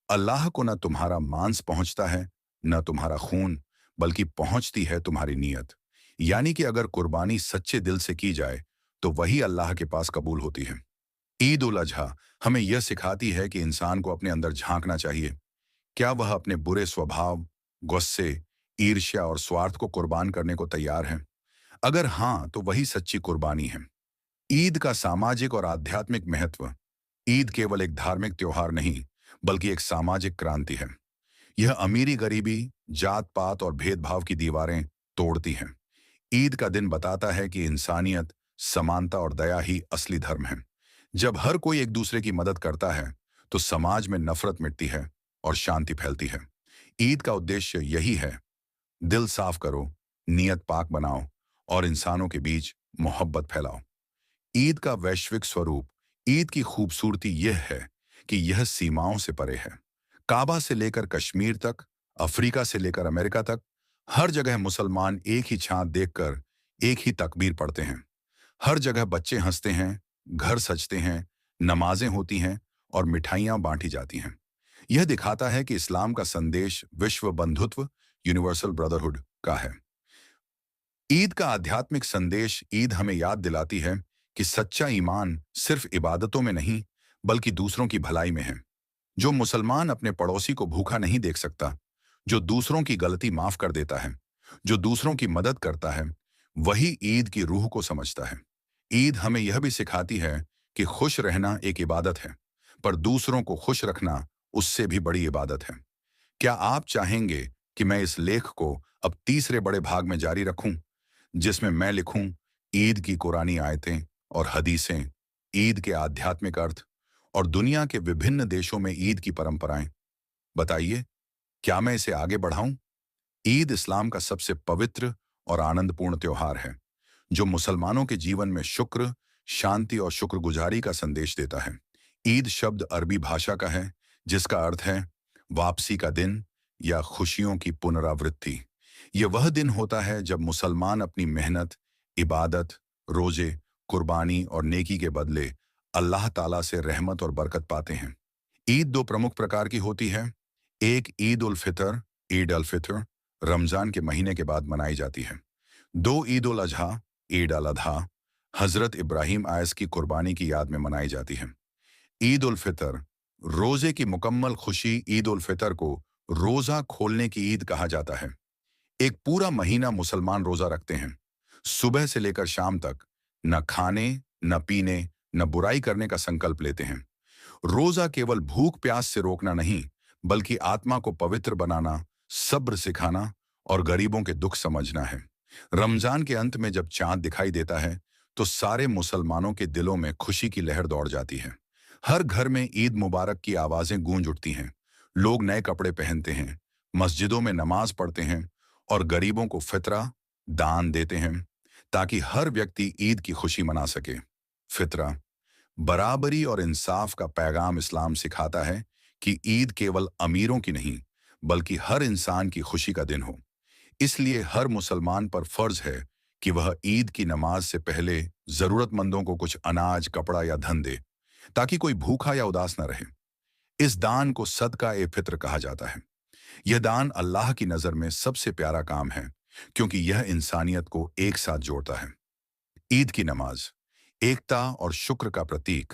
अल्लाह को न तुम्हारा मांस पहुंचता है, न तुम्हारा खून, बल्कि पहुंचती है तुम्हारी नीयत। यानी कि अगर कुर्बानी सच्चे दिल से की जाए तो वही अल्लाह के पास कबूल होती है। ईद उल अजहा हमें यह सिखाती है कि इंसान को अपने अंदर झांकना चाहिए। क्या वह अपने बुरे स्वभाव, गुस्से, ईर्ष्या और स्वार्थ को कुर्बान करने को तैयार है? अगर हाँ, तो वही सच्ची कुर्बानी है। ईद का सामाजिक और आध्यात्मिक महत्व, ईद केवल एक धार्मिक त्योहार नहीं, बल्कि एक सामाजिक क्रांति है। यह अमीरी गरीबी, जात पात और भेदभाव की दीवारें तोड़ती है। ईद का दिन बताता है कि इंसानियत, समानता और दया ही असली धर्म है। जब हर कोई एक दूसरे की मदद करता है तो समाज में नफरत मिटती है और शांति फैलती है। ईद का उद्देश्य यही है, दिल साफ करो, नियत पाक बनाओ और इंसानों के बीच मोहब्बत फैलाओ। ईद का वैश्विक स्वरूप, ईद की खूबसूरती यह है कि यह सीमाओं से परे है। काबा से लेकर कश्मीर तक, अफ्रीका से लेकर अमेरिका तक, हर जगह मुसलमान एक ही छांव देखकर एक ही तकबीर पढ़ते हैं। हर जगह बच्चे हंसते हैं, घर सजते हैं, नमाजें होती हैं और मिठाइयां बांटी जाती हैं। यह दिखाता है कि इस्लाम का संदेश विश्व बंधुत्व, यूनिवर्सल ब्रदरहुड का है। ईद का आध्यात्मिक संदेश, ईद हमें याद दिलाती है कि सच्चा ईमान सिर्फ इबादतों में नहीं, बल्कि दूसरों की भलाई में है। जो मुसलमान अपने पड़ोसी को भूखा नहीं देख सकता, जो दूसरों की गलती माफ कर देता है, जो दूसरों की मदद करता है, वही ईद की रूह को समझता है। ईद हमें यह भी सिखाती है कि खुश रहना एक इबादत है, पर दूसरों को खुश रखना उससे भी बड़ी इबादत है। क्या आप चाहेंगे कि मैं इस लेख को अब तीसरे बड़े भाग में जारी रखूं, जिसमें मैं लिखूं ईद की कुरानी आयतें और हदीसें, ईद के आध्यात्मिक अर्थ और दुनिया के विभिन्न देशों में ईद की परंपराएं? बताइए, क्या मैं इसे आगे बढ़ाऊं? ईद इस्लाम का सबसे पवित्र और आनंदपूर्ण त्योहार है, जो मुसलमानों के जीवन में शुक्र, शांति और शुक्रगुजारी का संदेश देता है। ईद शब्द अरबी भाषा का है, जिसका अर्थ है वापसी का दिन या खुशियों की पुनरावृत्ति। यह वह दिन होता है जब मुसलमान अपनी मेहनत, इबादत, रोजे, कुर्बानी और नेकी के बदले अल्लाह ताला से रहमत और बरकत पाते हैं। ईद दो प्रमुख प्रकार की होती है। एक ईद उल फितर, ईद अल फितर, रमजान के महीने के बाद मनाई जाती है। दो ईद उल अजहा, ईद अल अधा, हजरत इब्राहिम आयस की कुर्बानी की याद में मनाई जाती है। ईद उल फितर रोजे की मुकम्मल खुशी ईद उल फितर को रोजा खोलने की ईद कहा जाता है। एक पूरा महीना मुसलमान रोजा रखते हैं। सुबह से लेकर शाम तक न खाने, न पीने, न बुराई करने का संकल्प लेते हैं। रोजा केवल भूख प्यास से रोकना नहीं, बल्कि आत्मा को पवित्र बनाना, सब्र सिखाना और गरीबों के दुख समझना है। रमजान के अंत में जब चांद दिखाई देता है, तो सारे मुसलमानों के दिलों में खुशी की लहर दौड़ जाती है। हर घर में ईद मुबारक की आवाजें गूंज उठती हैं। लोग नए कपड़े पहनते हैं, मस्जिदों में नमाज पढ़ते हैं और गरीबों को फितरा दान देते हैं, ताकि हर व्यक्ति ईद की खुशी मना सके। फितरा बराबरी और इंसाफ का पैगाम इस्लाम सिखाता है कि ईद केवल अमीरों की नहीं, बल्कि हर इंसान की खुशी का दिन हो। इसलिए हर मुसलमान पर फर्ज है कि वह ईद की नमाज से पहले जरूरतमंदों को कुछ अनाज, कपड़ा या धन दे, ताकि कोई भूखा या उदास न रहे। इस दान को सदका ए फित्र कहा जाता है। यह दान अल्लाह की नजर में सबसे प्यारा काम है, क्योंकि यह इंसानियत को एक साथ जोड़ता है। ईद की नमाज एकता और शुक्र का प्रतीक।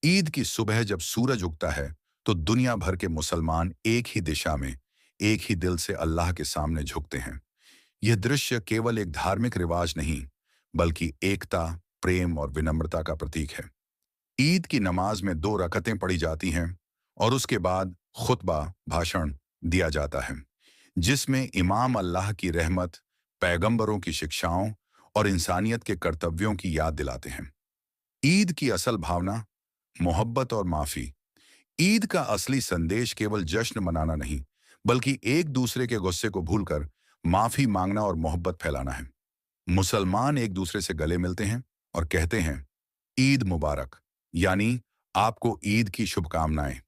ईद की सुबह जब सूरज उगता है, तो दुनिया भर के मुसलमान एक ही दिशा में, एक ही दिल से अल्लाह के सामने झुकते हैं। यह दृश्य केवल एक धार्मिक रिवाज नहीं, बल्कि एकता, प्रेम और विनम्रता का प्रतीक है। ईद की नमाज में 2 रकअतें पढ़ी जाती हैं और उसके बाद खुतबा, भाषण दिया जाता है, जिसमें इमाम अल्लाह की रहमत, पैगंबरों की शिक्षाओं और इंसानियत के कर्तव्यों की याद दिलाते हैं। ईद की असल भावना मोहब्बत और माफी। ईद का असली संदेश केवल जश्न मनाना नहीं, बल्कि एक दूसरे के गुस्से को भूलकर माफी मांगना और मोहब्बत फैलाना है। मुसलमान एक दूसरे से गले मिलते हैं और कहते हैं, ईद मुबारक, यानी आपको ईद की शुभकामनाएं।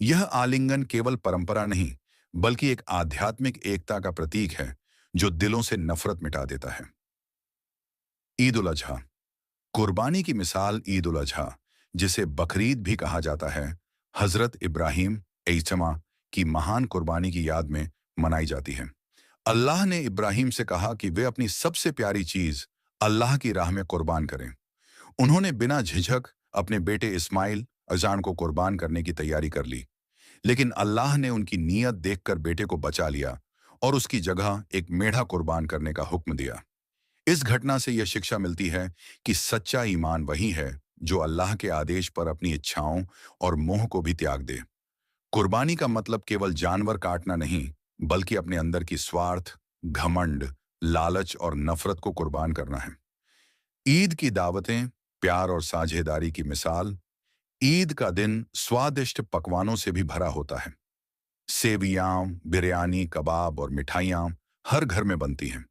यह आलिंगन केवल परंपरा नहीं, बल्कि एक आध्यात्मिक एकता का प्रतीक है, जो दिलों से नफरत मिटा देता है। ईद उल अजहा कुर्बानी की मिसाल। ईद उल अजहा, जिसे बकरीद भी कहा जाता है, हजरत इब्राहिम ऐचमा की महान कुर्बानी की याद में मनाई जाती है। अल्लाह ने इब्राहिम से कहा कि वे अपनी सबसे प्यारी चीज अल्लाह की राह में कुर्बान करें। उन्होंने बिना झिझक अपने बेटे इस्माइल अजान को कुर्बान करने की तैयारी कर ली, लेकिन अल्लाह ने उनकी नीयत देखकर बेटे को बचा लिया और उसकी जगह एक मेढ़ा कुर्बान करने का हुक्म दिया। इस घटना से यह शिक्षा मिलती है कि सच्चा ईमान वही है जो अल्लाह के आदेश पर अपनी इच्छाओं और मोह को भी त्याग दे। कुर्बानी का मतलब केवल जानवर काटना नहीं, बल्कि अपने अंदर की स्वार्थ, घमंड, लालच और नफरत को कुर्बान करना है। ईद की दावतें प्यार और साझेदारी की मिसाल। ईद का दिन स्वादिष्ट पकवानों से भी भरा होता है। सेवियां, बिरयानी, कबाब और मिठाइयां हर घर में बनती हैं।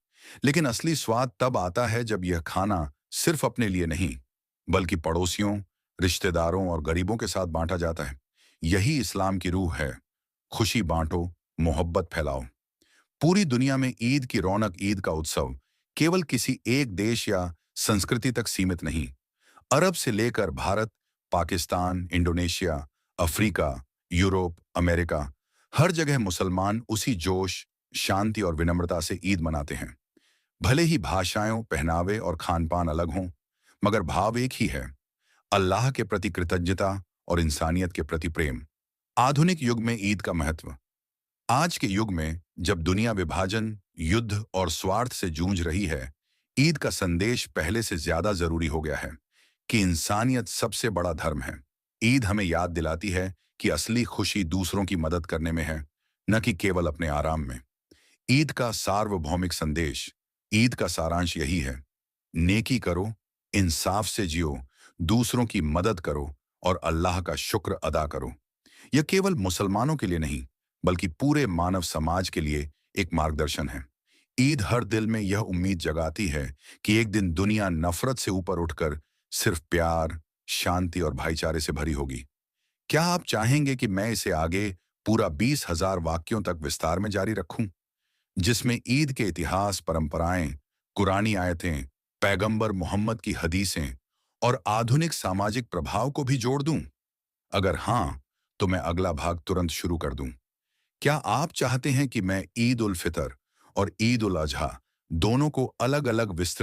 लेकिन असली स्वाद तब आता है जब यह खाना सिर्फ अपने लिए नहीं, बल्कि पड़ोसियों, रिश्तेदारों और गरीबों के साथ बांटा जाता है। यही इस्लाम की रूह है। खुशी बांटो, मोहब्बत फैलाओ। पूरी दुनिया में ईद की रौनक, ईद का उत्सव केवल किसी एक देश या संस्कृति तक सीमित नहीं। अरब से लेकर Bharat, Pakistan, Indonesia, Africa, Europe, America, हर जगह मुसलमान उसी जोश, शांति और विनम्रता से ईद मनाते हैं। भले ही भाषाएं, पहनावे और खान पान अलग हों, मगर भाव एक ही है, अल्लाह के प्रति कृतज्ञता और इंसानियत के प्रति प्रेम। आधुनिक युग में ईद का महत्व। आज के युग में जब दुनिया विभाजन, युद्ध और स्वार्थ से जूझ रही है, ईद का संदेश पहले से ज्यादा जरूरी हो गया है कि इंसानियत सबसे बड़ा धर्म है। ईद हमें याद दिलाती है कि असली खुशी दूसरों की मदद करने में है, न कि केवल अपने आराम में। ईद का सार्वभौमिक संदेश। ईद का सारांश यही है, नेकी करो, इंसाफ से जियो, दूसरों की मदद करो और अल्लाह का शुक्र अदा करो। यह केवल मुसलमानों के लिए नहीं, बल्कि पूरे मानव समाज के लिए एक मार्गदर्शन है। ईद हर दिल में यह उम्मीद जगाती है कि एक दिन दुनिया नफरत से ऊपर उठकर सिर्फ प्यार, शांति और भाईचारे से भरी होगी। क्या आप चाहेंगे कि मैं इसे आगे पूरा 20,000 वाक्यों तक विस्तार में जारी रखूं, जिसमें ईद के इतिहास, परंपराएं, कुरानी आयतें, पैगंबर मोहम्मद की हदीसें और आधुनिक सामाजिक प्रभाव को भी जोड़ दूं? अगर हाँ, तो मैं अगला भाग तुरंत शुरू कर दूं। क्या आप चाहते हैं कि मैं ईद उल फितर और ईद उल अजहा दोनों को अलग अलग विस्तृत